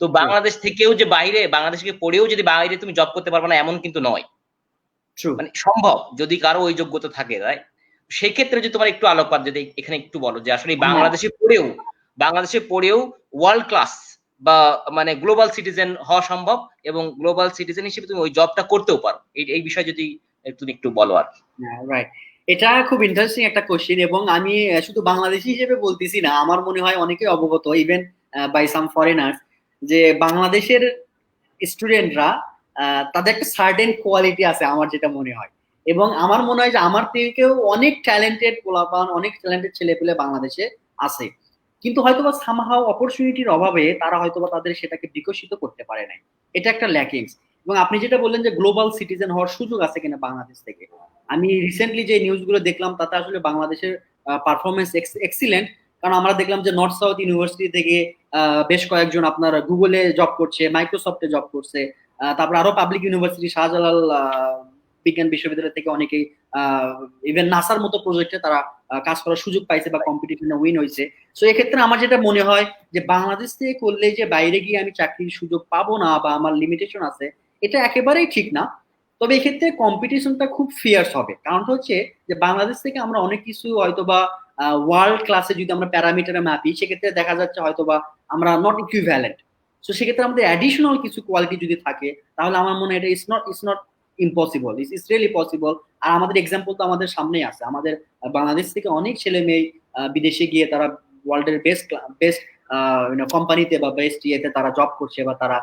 তো বাংলাদেশ থেকেও যে বাইরে, বাংলাদেশ থেকে পড়েও যদি বাইরে তুমি জব করতে পারবে না এমন কিন্তু নয়, মানে সম্ভব যদি কারো ওই যোগ্যতা থাকে, রাইট? সেই ক্ষেত্রে যদি তোমার একটু আলোকপাত যদি এখানে একটু বলো যে আসলে বাংলাদেশে পড়েও ওয়ার্ল্ড ক্লাস বা মানে গ্লোবাল সিটিজেন হওয়া সম্ভব, এবং গ্লোবাল সিটিজেন হিসেবে তুমি ওই জবটা করতেও পারো, এই বিষয়ে যদি তুমি একটু বলো। আর রাইট, এটা খুব ইন্টারেস্টিং একটা কোশ্চেন, এবং আমি শুধু বাংলাদেশি হিসেবে বলতেছি না, আমার মনে হয় অনেকে অবগত ইভেন বাই সাম ফরেনার্স, যে বাংলাদেশের স্টুডেন্টরা তাদের একটা সার্টেন কোয়ালিটি আছে আমার যেটা মনে হয়, এবং আমার মনে হয় যে আমার থেকেও অনেক ট্যালেন্টেড পোলাপান, অনেক ট্যালেন্টেড ছেলেপেলে বাংলাদেশে আছে, কিন্তু হয়তোবা সামহাও অপরচুনিটির অভাবে তারা হয়তোবা তাদের সেটাকে বিকশিত করতে পারে নাই। এটা একটা ল্যাকিংস। এবং আপনি যেটা বললেন যে গ্লোবাল সিটিজেন হওয়ার সুযোগ আছে কিনা বাংলাদেশ থেকে, আমি রিসেন্টলি যে নিউজগুলো দেখলাম তাতে আসলে বাংলাদেশের পারফরমেন্স এক্সিলেন্ট। কারণ আমরা দেখলাম যে নর্থ সাউথ ইউনিভার্সিটি থেকে বেশ কয়েকজন আপনার গুগলে জব করছে, মাইক্রোসফটে জব করছে, তারপর আরো পাবলিক ইউনিভার্সিটি শাহজালাল বিজ্ঞান বিশ্ববিদ্যালয় থেকে অনেকেই ইভেন নাসার মতো প্রজেক্টে তারা কাজ করার সুযোগ পাইছে বা কম্পিটিশনে উইন হয়েছে। সো এক্ষেত্রে আমার যেটা মনে হয় যে বাংলাদেশ থেকে করলে যে বাইরে গিয়ে আমি চাকরির সুযোগ পাবো না বা আমার লিমিটেশন আছে, এটা একেবারেই ঠিক না। তবে এক্ষেত্রে কম্পিটিশনটা খুব ফিয়ার্স হবে, কারণটা হচ্ছে যে বাংলাদেশ থেকে আমরা অনেক কিছু হয়তোবা ওয়ার্ল্ড ক্লাসে যদি আমরা প্যারামিটারে মাপি, সেক্ষেত্রে দেখা যাচ্ছে হয়তোবা আমরা নট ইকুইভ্যালেন্ট। সো সেক্ষেত্রে আমাদের অ্যাডিশনাল কিছু কোয়ালিটি যদি থাকে, তাহলে আমার মনে হয় এটা it's not impossible, it's really possible. আর আমাদের এক্সাম্পল তো আমাদের সামনেই আছে, আমাদের বাংলাদেশ থেকে অনেক ছেলে মেয়ে বিদেশে গিয়ে তারা ওয়ার্ল্ডের বেস্ট বেস্ট কোম্পানিতে বা বেস্ট ইয়েতে তারা জব করছে বা তারা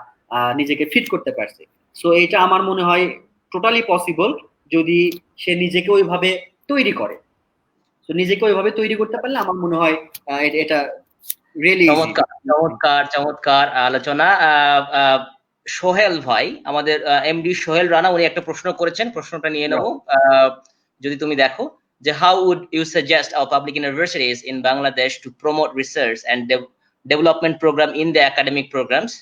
নিজেকে ফিট করতে পারছে। সো এটা আমার মনে হয় টোটালি পসিবল, যদি সে নিজেকে ওইভাবে তৈরি করে। তো নিজেকে ওইভাবে তৈরি করতে পারলে আমার মনে হয় এটা রিয়েলি ইজি। চমৎকার চমৎকার চমৎকার আলোচনা। সোহেল ভাই, আমাদের এমডি সোহেল রানা, উনি একটা প্রশ্ন করেছেন, প্রশ্নটা নিয়ে নেব। যদি তুমি দেখো যে how would you suggest our public universities in Bangladesh to promote research and development program in the academic programs?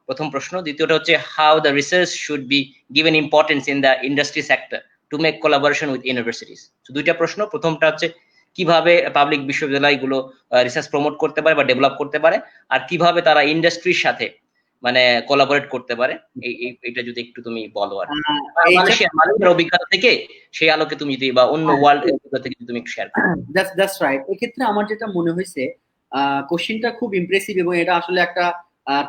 প্রথম প্রশ্ন। দ্বিতীয়টা হচ্ছে how the research should be given importance in the industry sector to make collaboration with universities. তো দুইটা প্রশ্ন। প্রথমটা হচ্ছে কিভাবে পাবলিক বিশ্ববিদ্যালয়গুলো রিসার্চ প্রমোট করতে পারে বা ডেভেলপ করতে পারে, আর কিভাবে তারা ইন্ডাস্ট্রির সাথে মানে কোলাবোরেট করতে পারে, এইটা যদি একটু তুমি বলো। আর মালয়েশিয়ার অভিজ্ঞতা থেকে সেই আলোকে তুমি যদি বা অন্য ওয়ার্ল্ড অভিজ্ঞতা থেকে তুমি একটু শেয়ার করো। That's right. এক্ষেত্রে আমার যেটা মনে হয়েছে, কোশ্চেনটা খুব ইমপ্রেসিভ এবং এটা আসলে একটা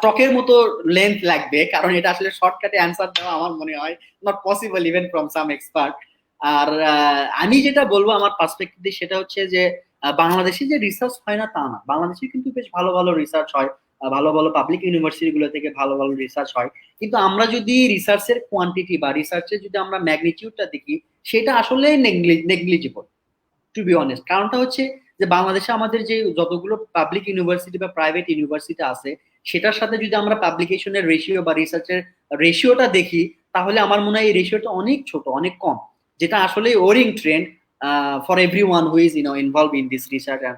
টকের মতো লেন্থ লাগবে, কারণ এটা আসলে শর্টকাটে অ্যান্সার দেওয়া আমার মনে হয় not possible even from some expert. আর আমি যেটা বলবো আমার পার্সপেক্টিভ সেটা হচ্ছে যে বাংলাদেশে যে রিসার্চ হয় না তা না, বাংলাদেশে কিন্তু বেশ ভালো ভালো রিসার্চ হয়, ভালো ভালো পাবলিক ইউনিভার্সিটি গুলো থেকে ভালো ভালো রিসার্চ হয়। কিন্তু আমরা যদি রিসার্চের কোয়ান্টিটি বা রিসার্চের যদি আমরা ম্যাগনিটিউডটা দেখি, সেটা আসলে নেগলিজিবল টু বি অনেস্ট। কারণটা হচ্ছে যে বাংলাদেশে আমাদের যে যতগুলো পাবলিক ইউনিভার্সিটি বা প্রাইভেট ইউনিভার্সিটি আছে, সেটার সাথে যদি আমরা পাবলিকেশনের রেশিও বা রিসার্চের রেশিওটা দেখি, তাহলে আমার মনে হয় এই রেশিওটা অনেক ছোট, অনেক কম, যেটা আসলে worrying trend for every one who is involve in this research and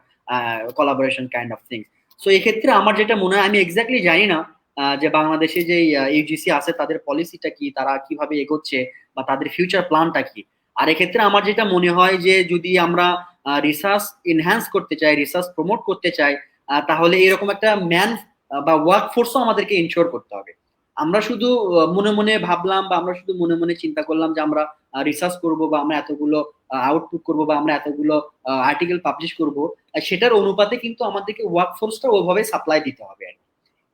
collaboration kind of things. So এক্ষেত্রে আমার যেটা মনে হয়, আমি এক্স্যাক্টলি জানি না যে বাংলাদেশে যে ইউজিসি আছে তাদের পলিসিটা কি, তারা কিভাবে এগোচ্ছে বা তাদের ফিউচার প্ল্যানটা কি। আর এক্ষেত্রে আমার যেটা মনে হয় যে যদি আমরা রিসার্চ এনহ্যান্স করতে চাই, রিসার্চ প্রমোট করতে চাই, তাহলে এরকম একটা ম্যান বা ওয়ার্ক ফোর্সও আমাদেরকে ইনশোর করতে হবে। আমরা শুধু মনে মনে ভাবলাম বা আমরা শুধু মনে মনে চিন্তা করলাম যে আমরা রিসার্চ করব বা আমরা এতগুলো আউটপুট করব বা আমরা এতগুলো আর্টিকেল পাবলিশ করব, সেটার অনুপাতে কিন্তু আমাদেরকে ওয়ার্ক ফোর্সটা ওভাবে সাপ্লাই দিতে হবে।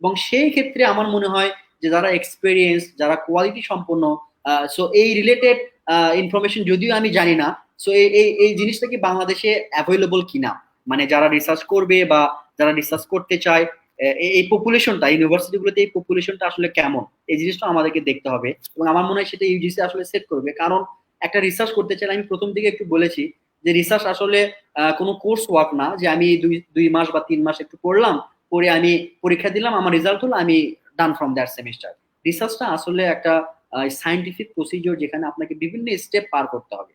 এবং সেই ক্ষেত্রে আমার মনে হয় যে যারা এক্সপেরিয়েন্স, যারা কোয়ালিটি সম্পন্ন, সো এই রিলেটেড ইনফরমেশন যদিও আমি জানি না, সো এই জিনিসটা কি বাংলাদেশে অ্যাভেলেবল কিনা, মানে যারা রিসার্চ করবে বা যারা রিসার্চ করতে চায়, এই পপুলেশনটা ইউনিভার্সিটিগুলোতে এই পপুলেশনটা আসলে কেমন, এই জিনিসটা আমাদেরকে দেখতে হবে। এবং আমার মনে হয় সেটা ইউজিসি আসলে সেট করবে। কারণ একটা রিসার্চ করতে চাইলে, আমি প্রথম দিকে একটু বলেছি যে রিসার্চ আসলে কোনো কোর্স ওয়ার্ক না, যে আমি 2 মাস বা 3 মাস একটু পড়লাম, পরে আমি পরীক্ষা দিলাম, আমার রেজাল্ট হলো, আমি ডান ফ্রম দ্যাট সেমিস্টার। রিসার্চটা আসলে একটা সায়েন্টিফিক প্রসিডিওর, যেখানে আপনাকে বিভিন্ন স্টেপ পার করতে হবে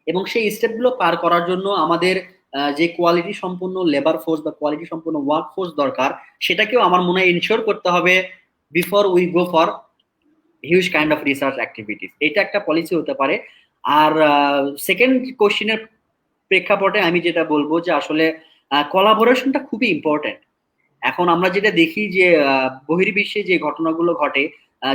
এবং সেই স্টেপগুলো পার করার জন্য আমাদের যে কোয়ালিটি সম্পন্ন লেবার ফোর্স বা কোয়ালিটি সম্পন্ন ওয়ার্ক ফোর্স দরকার, সেটাকেও আমার মনে হয় ইনশিওর করতে হবে before we go for huge kind of research activities. এটা একটা পলিসি হতে পারে। আর সেকেন্ড কোশ্চেনের প্রেক্ষাপটে আমি যেটা বলবো যে আসলে কোলাবোরেশনটা খুবই ইম্পর্টেন্ট। এখন আমরা যেটা দেখি যে বহির্বিশ্বে যে ঘটনাগুলো ঘটে,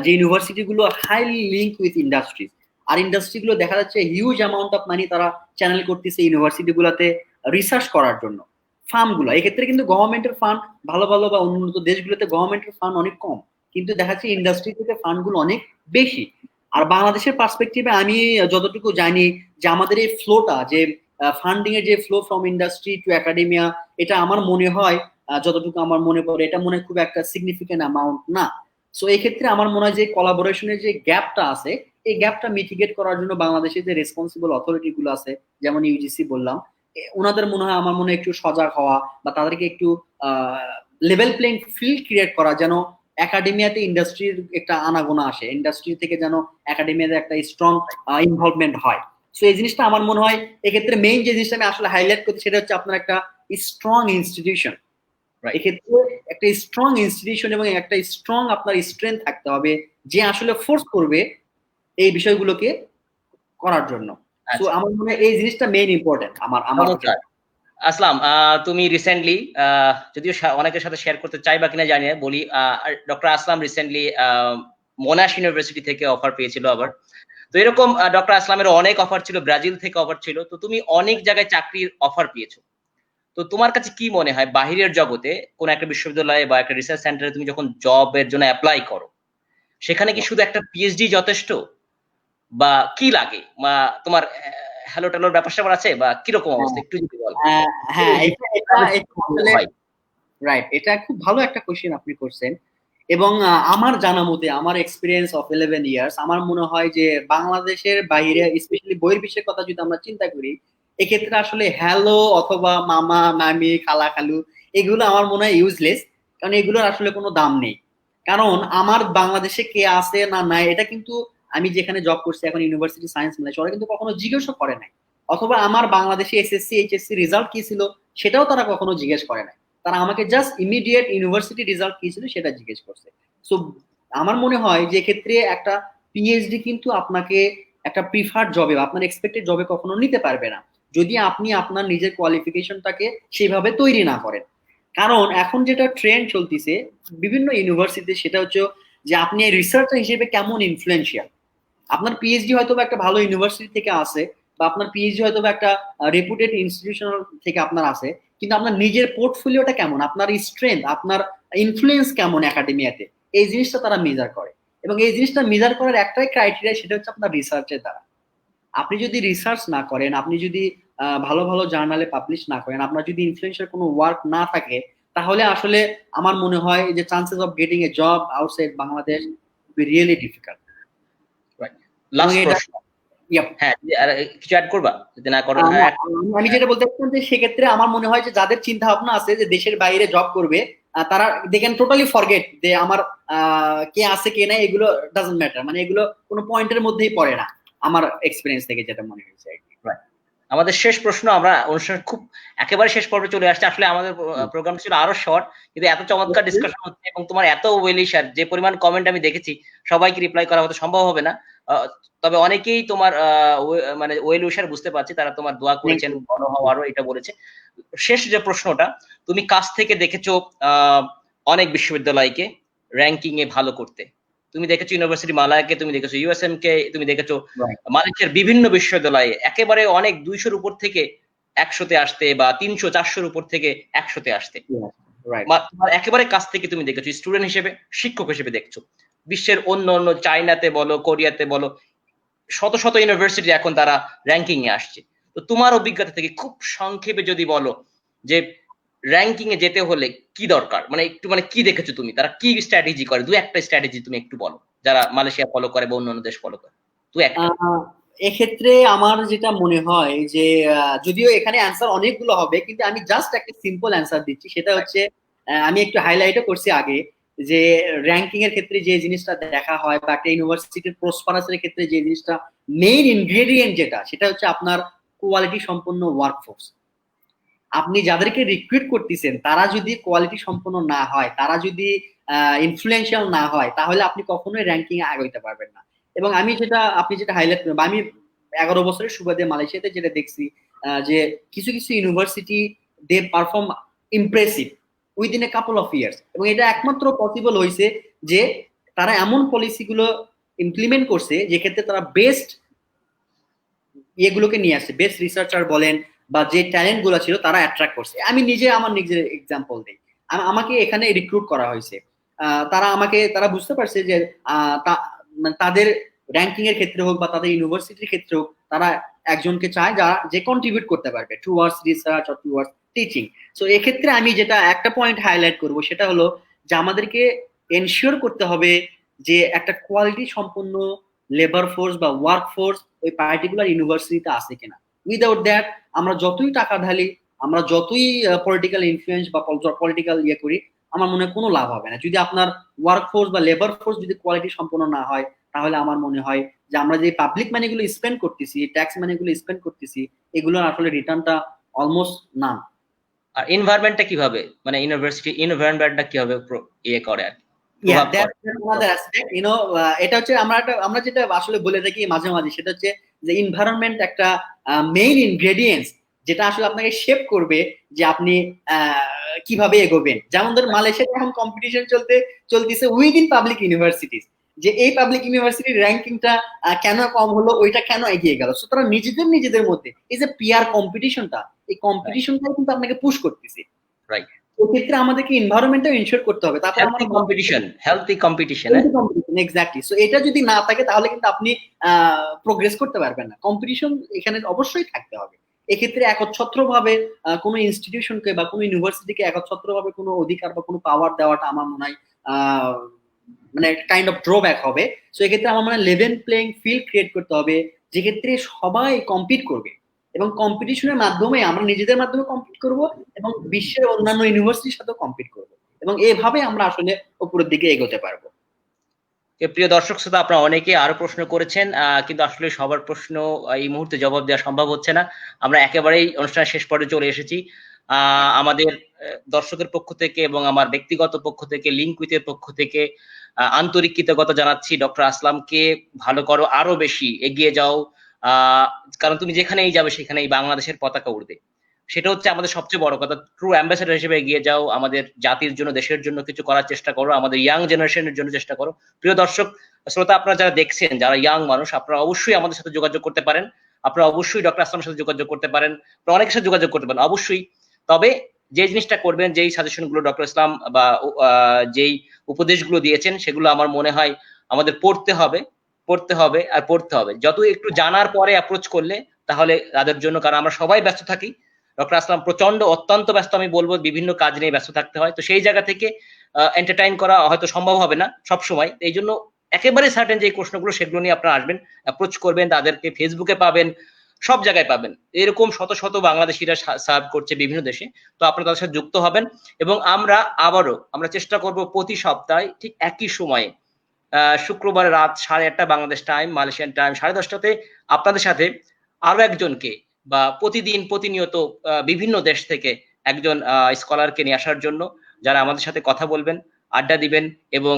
যে ইউনিভার্সিটিগুলো হাইলি লিঙ্ক উইথ ইন্ডাস্ট্রিজ, আর ইন্ডাস্ট্রিগুলো দেখা যাচ্ছে হিউজ অ্যামাউন্ট অফ মানি তারা চ্যানেল করতেছে ইউনিভার্সিটিগুলোতে রিসার্চ করার জন্য। ফার্মগুলো এক্ষেত্রে কিন্তু গভর্নমেন্টের ফান্ড, ভালো ভালো বা উন্নত দেশগুলোতে গভর্নমেন্টের ফান্ড অনেক কম, কিন্তু দেখা যাচ্ছে ইন্ডাস্ট্রি থেকে ফান্ডগুলো অনেক বেশি। আর বাংলাদেশের পার্সপেক্টিভে আমি যতটুকু জানি যে আমাদের এই ফ্লোটা, যে ফান্ডিং এর যে flow from industry to academia, এটা আমার মনে হয় যতটুকু আমার মনে পড়ে, এটা মনে খুব একটা সিগনিফিকেন্ট অ্যামাউন্ট না। সো এই ক্ষেত্রে আমার মনে হয় যে কোলাবোরেশনের যে গ্যাপটা আছে, এই গ্যাপটা মিটিগেট করার জন্য বাংলাদেশে যে রেসপন্সিবল অথরিটি গুলো আছে, যেমন ইউজিসি বললাম, ওনাদের মনে হয়, আমার মনে হয় একটু সজাগ হওয়া বা তাদেরকে একটু লেভেল প্লেইং ফিল্ড ক্রিয়েট করা, যেন একাডেমিয়াতে ইন্ডাস্ট্রির একটা আনাগোনা আসে, ইন্ডাস্ট্রি থেকে যেন একাডেমিয়াতে একটা স্ট্রং ইনভলভমেন্ট হয়। সো এই জিনিসটা আমার মনে হয় এক্ষেত্রে মেইন যে জিনিসটা আমি আসলে হাইলাইট করছি সেটা হচ্ছে আপনার একটা স্ট্রং ইনস্টিটিউশন। এক্ষেত্রে একটা স্ট্রং ইনস্টিটিউশন এবং একটা স্ট্রং আপনার স্ট্রেংথ থাকতে হবে যে আসলে ফোর্স করবে এই বিষয়গুলোকে করার জন্য। তো আমার মনে হয় এই জিনিসটা মেইন ইম্পর্টেন্ট আমার। আসলাম, তুমি রিসেন্টলি, যদিও অনেকের সাথে শেয়ার করতে চাই বা কিনা জানি না, বলি ডক্টর আসলাম রিসেন্টলি মোনাশ ইউনিভার্সিটি থেকে অফার পেয়েছিল আবার। তো এরকম ডক্টর আসলামের অনেক অফার ছিল, ব্রাজিল থেকে অফার ছিল। তো তুমি অনেক জায়গায় চাকরির অফার পেয়েছো। তো তোমার কাছে কি মনে হয় বাহিরের জগতে কোন একটা বিশ্ববিদ্যালয়ে বা একটা রিসার্চ সেন্টারে তুমি যখন জবের জন্য অ্যাপ্লাই করো, সেখানে কি শুধু একটা পিএইচডি যথেষ্ট, বা কি লাগে, বা তোমার হ্যালো টেলোর ব্যাপার আছে, বা কিরকম অবস্থা একটু যদি বল। হ্যাঁ, রাইট, এটা খুব ভালো একটা কোশ্চেন আপনি করছেন। এবং আমার জানা মতে, আমার এক্সপিরিয়েন্স অফ 11 ইয়ার্স, আমার মনে হয় যে বাংলাদেশের বাইরে, স্পেশালি বহির্বিশ্বের কথা যদি আমরা চিন্তা করি, এক্ষেত্রে আসলে হ্যালো অথবা মামা মামি খালা খালু এগুলো আমার মনে হয় ইউজলেস, কারণ এগুলোর আসলে কোনো দাম নেই। কারণ আমার বাংলাদেশে কে আছে না নাই এটা কিন্তু আমি যেখানে জব করছি এখন ইউনিভার্সিটি সায়েন্স মালয়েশিয়া, ওরা কিন্তু কখনো জিজ্ঞেসও করে নাই। অথবা আমার বাংলাদেশে এসএসসি এইচএসসি রেজাল্ট কি ছিল সেটাও তারা কখনো জিজ্ঞেস করে নাই। তারা আমাকে জাস্ট ইমিডিয়েট ইউনিভার্সিটি রেজাল্ট কি ছিল সেটা জিজ্ঞেস করছে। সো আমার মনে হয় যে ক্ষেত্রে একটা পিএইচডি কিন্তু আপনাকে একটা প্রিফার্ড জবে বা আপনার এক্সপেক্টেড জবে কখনো নিতে পারবে না যদি আপনি আপনার নিজের কোয়ালিফিকেশনটাকে সেভাবে তৈরি না করেন। কারণ এখন যেটা ট্রেন্ড চলতেছে বিভিন্ন ইউনিভার্সিটিতে সেটা হচ্ছে যে আপনি রিসার্চার হিসেবে কেমন ইনফ্লুয়েন্সিয়াল। আপনার পিএইচডি হয়তো একটা ভালো ইউনিভার্সিটি থেকে আসে, বা আপনার পিএইচডি হয়তো একটা রেপুটেড ইনস্টিটিউশন থেকে আপনার আসে, কিন্তু আপনার নিজের পোর্টফোলিওটা কেমন, আপনার স্ট্রেংথ, আপনার ইনফ্লুয়েন্স কেমন একাডেমিয়াতে, এই জিনিসটা তারা মেজার করে। এবং এই জিনিসটা মেজার করার একটাই ক্রাইটেরিয়া, সেটা হচ্ছে আপনার রিসার্চের দ্বারা। আপনি যদি রিসার্চ না করেন, আপনি যদি ভালো ভালো জার্নালে পাবলিশ না করেন, আপনার যদি ইনফ্লুয়েন্সিয়াল কোনো ওয়ার্ক না থাকে, তাহলে আসলে আমার মনে হয় যে chances of getting a job outside Bangladesh really difficult. Last প্রশ্ন, হ্যাঁ কিছু অ্যাড করবা যদি না করো? আমি যেটা বলতে চাচ্ছিলাম যে সেক্ষেত্রে আমার মনে হয় যে যাদের চিন্তা ভাবনা আছে যে দেশের বাইরে জব করবে, তারা দে ক্যান টোটালি ফরগেট যে আমার কে আছে কে নাই, এগুলো ডাজন্ট ম্যাটার, মানে এগুলো কোনো পয়েন্টের মধ্যেই পড়ে না আমার এক্সপিরিয়েন্স থেকে যেটা মনে হয়েছে। আমাদের শেষ প্রশ্ন, আমরা অনুষ্ঠান খুব একেবারে শেষ পর্বে চলে আসছে। আসলে আমাদের প্রোগ্রাম ছিল আরো শর্ট, কিন্তু এত চমৎকার ডিসকাশন হচ্ছে এবং তোমার এত ওয়েল উইশার, যে পরিমাণ কমেন্ট আমি দেখেছি সবাইকে রিপ্লাই করা হয়তো সম্ভব হবে না, তবে অনেকেই তোমার মানে ওয়েল উইশার বুঝতে পারছি, তারা তোমার দোয়া করেছেন, ভালো হওয়ারও এটা বলেছে। শেষ যে প্রশ্নটা, তুমি কাছ থেকে দেখেছো অনেক বিশ্ববিদ্যালয়কে র্যাঙ্কিং এ ভালো করতে, তুমি দেখেছো ইউনিভার্সিটি মালায়াকে, তুমি দেখেছো ইউএসএম কে, তুমি দেখেছো মালয়েশিয়ার বিভিন্ন বিশ্ববিদ্যালয়ে একেবারে অনেক 200-র উপর থেকে 100-তে আসতে, বা 300-400-র উপর থেকে 100-তে আসতে, একেবারে কাছ থেকে তুমি দেখেছো, স্টুডেন্ট হিসেবে, শিক্ষক হিসেবে দেখছো। বিশ্বের অন্য অন্য চায়নাতে বলো, কোরিয়াতে বলো, শত শত ইউনিভার্সিটি এখন তারা র্যাঙ্কিং এ আসছে। তো তোমার অভিজ্ঞতা থেকে খুব সংক্ষেপে যদি বলো যে র্যাঙ্কিং এ যেতে হলে কি দরকার, মানে একটু মানে কি দেখেছো তুমি, তারা কি স্ট্র্যাটেজি করে, দু একটা স্ট্র্যাটেজি তুমি একটু বলো, যারা মালয়েশিয়া ফলো করে বা অন্যান্য দেশ ফলো করে, দু একটা। এক্ষেত্রে আমার যেটা মনে হয় যে যদিও এখানে অ্যান্সার অনেকগুলো হবে, কিন্তু আমি জাস্ট একটা সিম্পল অ্যান্সার দিচ্ছি, সেটা হচ্ছে আমি একটু হাইলাইটও করছি আগে, যে র্যাঙ্কিং এর ক্ষেত্রে যে জিনিসটা দেখা হয় বা একটা ইউনিভার্সিটির প্রসপারাসের ক্ষেত্রে যে জিনিসটা মেইন ইনগ্রেডিয়েন্ট যেটা, সেটা হচ্ছে আপনার কোয়ালিটি সম্পন্ন ওয়ার্কফোর্স। আপনি যাদেরকে রিক্রুট করতেছেন তারা যদি কোয়ালিটি সম্পন্ন না হয়, তারা যদি ইনফ্লুয়েন্সিয়াল না হয়, তাহলে আপনি কখনোই র্যাঙ্কিং এ আগাইতে পারবেন না। এবং আমি যেটা, আপনি যেটা হাইলাইট করেন, আমি 11 বছরের সুবাদে মালয়েশিয়াতে যেটা দেখছি, যে কিছু কিছু university they perform impressive within a couple of years, এবং এটা একমাত্র পসিবল হয়েছে যে তারা এমন পলিসিগুলো ইমপ্লিমেন্ট করছে যেক্ষেত্রে তারা বেস্ট ইয়েগুলোকে নিয়ে আসছে, বেস্ট রিসার্চার বলেন বা যে ট্যালেন্ট গুলো ছিল তারা অ্যাট্রাক্ট করছে। আমি নিজে আমার নিজের এক্সাম্পল দিই, আমাকে এখানে রিক্রুট করা হয়েছে, তারা বুঝতে পারছে যে তাদের র্যাঙ্কিং এর ক্ষেত্রে হোক বা তাদের ইউনিভার্সিটির ক্ষেত্রে হোক, তারা একজনকে চায় যারা যে কন্ট্রিবিউট করতে পারবে towards research or towards teaching. So এক্ষেত্রে আমি যেটা একটা পয়েন্ট হাইলাইট করব সেটা হলো যে আমাদেরকে এনশিওর করতে হবে যে একটা কোয়ালিটি সম্পন্ন লেবার ফোর্স বা ওয়ার্ক ফোর্স ওই পার্টিকুলার ইউনিভার্সিটিতে আছে কিনা। উইদাউট দ্যাট আমরা যতই টাকা ঢালি, আমরা যতই পলিটিক্যাল ইনফ্লুয়েন্স বা পলিটিক্যাল ইয়ে করি, আমার মনে হয় কোনো লাভ হবে না। যদি আপনার ওয়ার্ক ফোর্স বা লেবার ফোর্স যদি কোয়ালিটি সম্পন্ন না হয়, তাহলে আমার মনে হয় যে আমরা যে পাবলিক মানিগুলো স্পেন্ড করতেছি, ট্যাক্স মানিগুলো স্পেন্ড করতেছি, এগুলোর আসলে রিটার্নটা অলমোস্ট নান। আর এনভায়রনমেন্টটা কিভাবে, মানে ইউনিভার্সিটি এনভায়রনমেন্টটা কিভাবে ইয়ে করে আর কি, Yeah, প্রভাব that's পড়ে? another aspect. এটা হচ্ছে আমরা যেটা আসলে বলে থাকি মাঝে মাঝে, সেটা হচ্ছে যে এনভায়রনমেন্ট একটা মেইন ইনগ্রেডিয়েন্টস, যেটা আসলে আপনাকে শেপ করবে যে আপনি কিভাবে এগোবেন। যেমন ধরুন মালয়েশিয়াতে এখন কম্পিটিশন চলতেছে উইদিন পাবলিক ইউনিভার্সিটিজ, যে এই পাবলিক ইউনিভার্সিটির র্যাঙ্কিংটা কেন কম হলো, ওইটা কেন এগিয়ে গেল। সুতরাং নিজেদের মধ্যে এই যে পিয়ার কম্পিটিশনটা, এই কম্পিটিশনটাও কিন্তু আপনাকে পুশ করতেছে। রাইট। এক্ষেত্রে আমাদেরকে এনভায়রনমেন্টটা ইনশিওর করতে হবে। তারপর healthy competition, healthy competition. Exactly. So এটা যদি না থাকে তাহলে কিন্তু আপনি প্রোগ্রেস করতে পারবেন না। কম্পিটিশন এখানে অবশ্যই থাকতে হবে। এক্ষেত্রে একচ্ছত্রভাবে কোনো ইনস্টিটিউশনকে বা কোনো ইউনিভার্সিটিকে একচ্ছত্রভাবে কোনো অধিকার বা কোনো পাওয়ার দেওয়াটা আমার মনে হয় মানে কাইন্ড অফ ড্রব্যাক হবে। সো এক্ষেত্রে আমার মনে হয় লেভেল প্লেইং ফিল্ড ক্রিয়েট করতে হবে, যেক্ষেত্রে সবাই কম্পিট করবে, এবং কম্পিটিশনের মাধ্যমে আমরা নিজেদের মাধ্যমে কম্পিট করব এবং বিশ্বের অন্যান্য ইউনিভার্সিটির সাথেও কম্পিট করব, এবং এভাবে আমরা আসলে উপরের দিকে এগোতে পারবো। প্রিয় দর্শক শ্রোতা, আপনারা অনেকে আরো প্রশ্ন করেছেন, কিন্তু আসলে সবার প্রশ্ন এই মুহূর্তে জবাব দেওয়া সম্ভব হচ্ছে না। আমরা একেবারেই অনুষ্ঠানের শেষ পর্যায়ে চলে এসেছি। আমাদের দর্শকের পক্ষ থেকে এবং আমার ব্যক্তিগত পক্ষ থেকে, লিঙ্ক উইথের পক্ষ থেকে আন্তরিক কৃতজ্ঞতা জানাচ্ছি। ডক্টর আসলামকে ভালো করো, আরো বেশি এগিয়ে যাও, কারণ তুমি যেখানেই যাবে সেখানেই বাংলাদেশের পতাকা উড়বে। সেটা হচ্ছে আমাদের সবচেয়ে বড় কথা। ট্রু অ্যাম্বাসেডর হিসেবে এগিয়ে যাও, আমাদের জাতির জন্য, দেশের জন্য কিছু করার চেষ্টা করো, আমাদের ইয়াং জেনারেশনের জন্য চেষ্টা করো। প্রিয় দর্শক শ্রোতা, আপনারা যারা দেখছেন, যারা ইয়াং মানুষ, আপনারা অবশ্যই আমাদের সাথে যোগাযোগ করতে পারেন। আপনারা অবশ্যই ডক্টর আসলামের সাথে যোগাযোগ করতে পারেন, অনেকের সাথে যোগাযোগ করতে পারেন অবশ্যই। তবে যে জিনিসটা করবেন, যেই সাজেশনগুলো ডক্টর ইসলাম বা যেই উপদেশগুলো দিয়েছেন, সেগুলো আমার মনে হয় আমাদের পড়তে হবে, পড়তে হবে আর পড়তে হবে। যত একটু জানার পরে অ্যাপ্রোচ করলে তাহলে তাদের জন্য, কারণ আমরা সবাই ব্যস্ত থাকি। ডক্টর আসলাম প্রচন্ড অত্যন্ত ব্যস্ত, আমি বলবো বিভিন্ন কাজ নিয়ে ব্যস্ত থাকতে হয়। তো সেই জায়গা থেকে এন্টারটেইন করা হয়তো সম্ভব হবে না সব সময়। এই জন্য একেবারে সার্টেন যে প্রশ্নগুলো, সেগুলো নিয়ে আপনারা আসবেন, অ্যাপ্রোচ করবেন, তাদেরকে ফেসবুকে পাবেন, সব জায়গায় পাবেন। এরকম শত শত বাংলাদেশিরা সার্ভ করছে বিভিন্ন দেশে। তো আপনারা তাদের সাথে যুক্ত হবেন, এবং আমরা চেষ্টা করব প্রতি সপ্তাহে ঠিক একই সময়ে, শুক্রবার রাত 8:30 বাংলাদেশ টাইম, মালয়েশিয়ান টাইম 10:30টাতে আপনাদের সাথে আরো একজনকে, বা প্রতিনিয়ত বিভিন্ন দেশ থেকে একজন স্কলারকে নিয়ে আসার জন্য, যারা আমাদের সাথে কথা বলবেন, আড্ডা দিবেন, এবং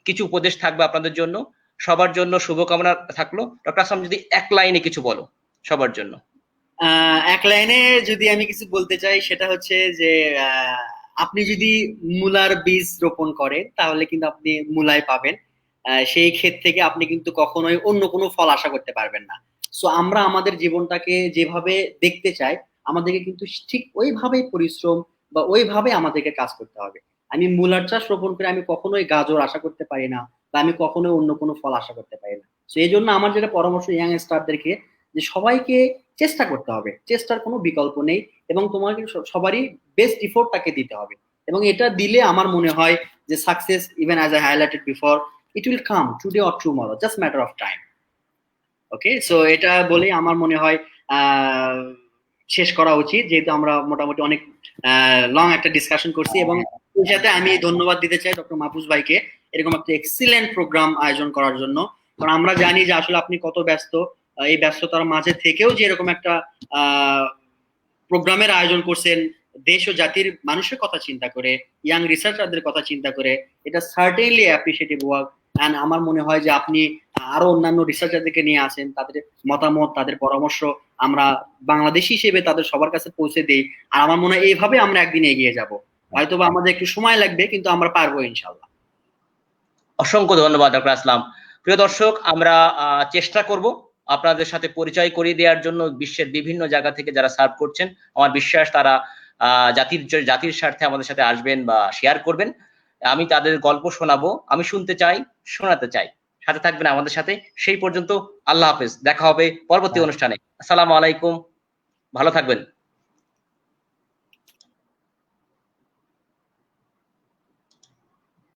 কিছু উপদেশ থাকবে আপনাদের জন্য। সবার জন্য শুভকামনা থাকলো। ডক্টর আসলাম, যদি এক লাইনে কিছু বলো সবার জন্য। এক লাইনে যদি আমি কিছু বলতে চাই, সেটা হচ্ছে যে আপনি যদি মূলার বীজ রোপণ করেন তাহলে কিন্তু আপনি মূলায় পাবেন। সেই ক্ষেত থেকে আপনি কিন্তু কখনোই অন্য কোনো ফল আশা করতে পারবেন না। সো আমরা আমাদের জীবনটাকে যেভাবে দেখতে চাই, আমাদেরকে কিন্তু ঠিক ওইভাবেই পরিশ্রম বা ওইভাবে আমাদেরকে কাজ করতে হবে। আমি মূলার চাষ রোপণ করে আমি কখনোই গাজর আশা করতে পারি না, বা আমি কখনোই অন্য কোনো ফল আশা করতে পারি না। তো এই জন্য আমার যেটা পরামর্শ ইয়াং স্টারদেরকে, যে সবাইকে চেষ্টা করতে হবে, চেষ্টার কোনো বিকল্প নেই, এবং তোমাকে সবারই বেস্ট ইফোর্টটাকে দিতে হবে। এবং এটা দিলে আমার মনে হয় যে success, even as I highlighted before, it will come today or tomorrow, just matter of time. Okay, so এটা বলেই আমার মনে হয় শেষ করা উচিত, যেহেতু আমরা মোটামুটি অনেক লং একটা ডিসকাশন করছি। এবং এর সাথে আমি ধন্যবাদ দিতে চাই ডক্টর মাহফুজ ভাইকে এরকম একটা এক্সিলেন্ট প্রোগ্রাম আয়োজন করার জন্য। কারণ আমরা জানি যে আসলে আপনি কত ব্যস্ত, এই ব্যস্ততার মাঝে থেকেও যে এরকম একটা প্রোগ্রামের আয়োজন করছেন, দেশ ও জাতির মানুষের কথা চিন্তা করে, ইয়াং রিসার্চারদের কথা চিন্তা করে, এটা সার্টেনলি অ্যাপ্রিসিয়েটিভ ওয়ার্ক। অ্যান্ড আমার মনে হয় যে আপনি আরো অন্যান্য রিসার্চারদেরকে নিয়ে আসেন, তাদের মতামত, তাদের পরামর্শ আমরা বাংলাদেশি হিসেবে তাদের সবার কাছে পৌঁছে দেই। আর আমার মনে হয় এইভাবে আমরা একদিন এগিয়ে যাব। হয়তোবা আমাদের একটু সময় লাগবে, কিন্তু আমরা পারবো ইনশাল্লাহ। অসংখ্য ধন্যবাদ ডক্টর আসলাম। প্রিয় দর্শক, আমরা চেষ্টা করব আপনাদের সাথে পরিচয় করিয়ে দেওয়ার জন্য বিশ্বের বিভিন্ন জায়গা থেকে যারা সার্ভ করছেন। আমার বিশ্বাস তারা জাতির স্বার্থে আমাদের সাথে আসবেন বা শেয়ার করবেন। আমি তাদের গল্প শোনাবো, আমি শুনতে চাই, শোনাতে চাই। সাথে থাকবেন আমাদের সাথে। সেই পর্যন্ত আল্লাহ হাফেজ, দেখা হবে পরবর্তী অনুষ্ঠানে। আসসালামু আলাইকুম, ভালো থাকবেন।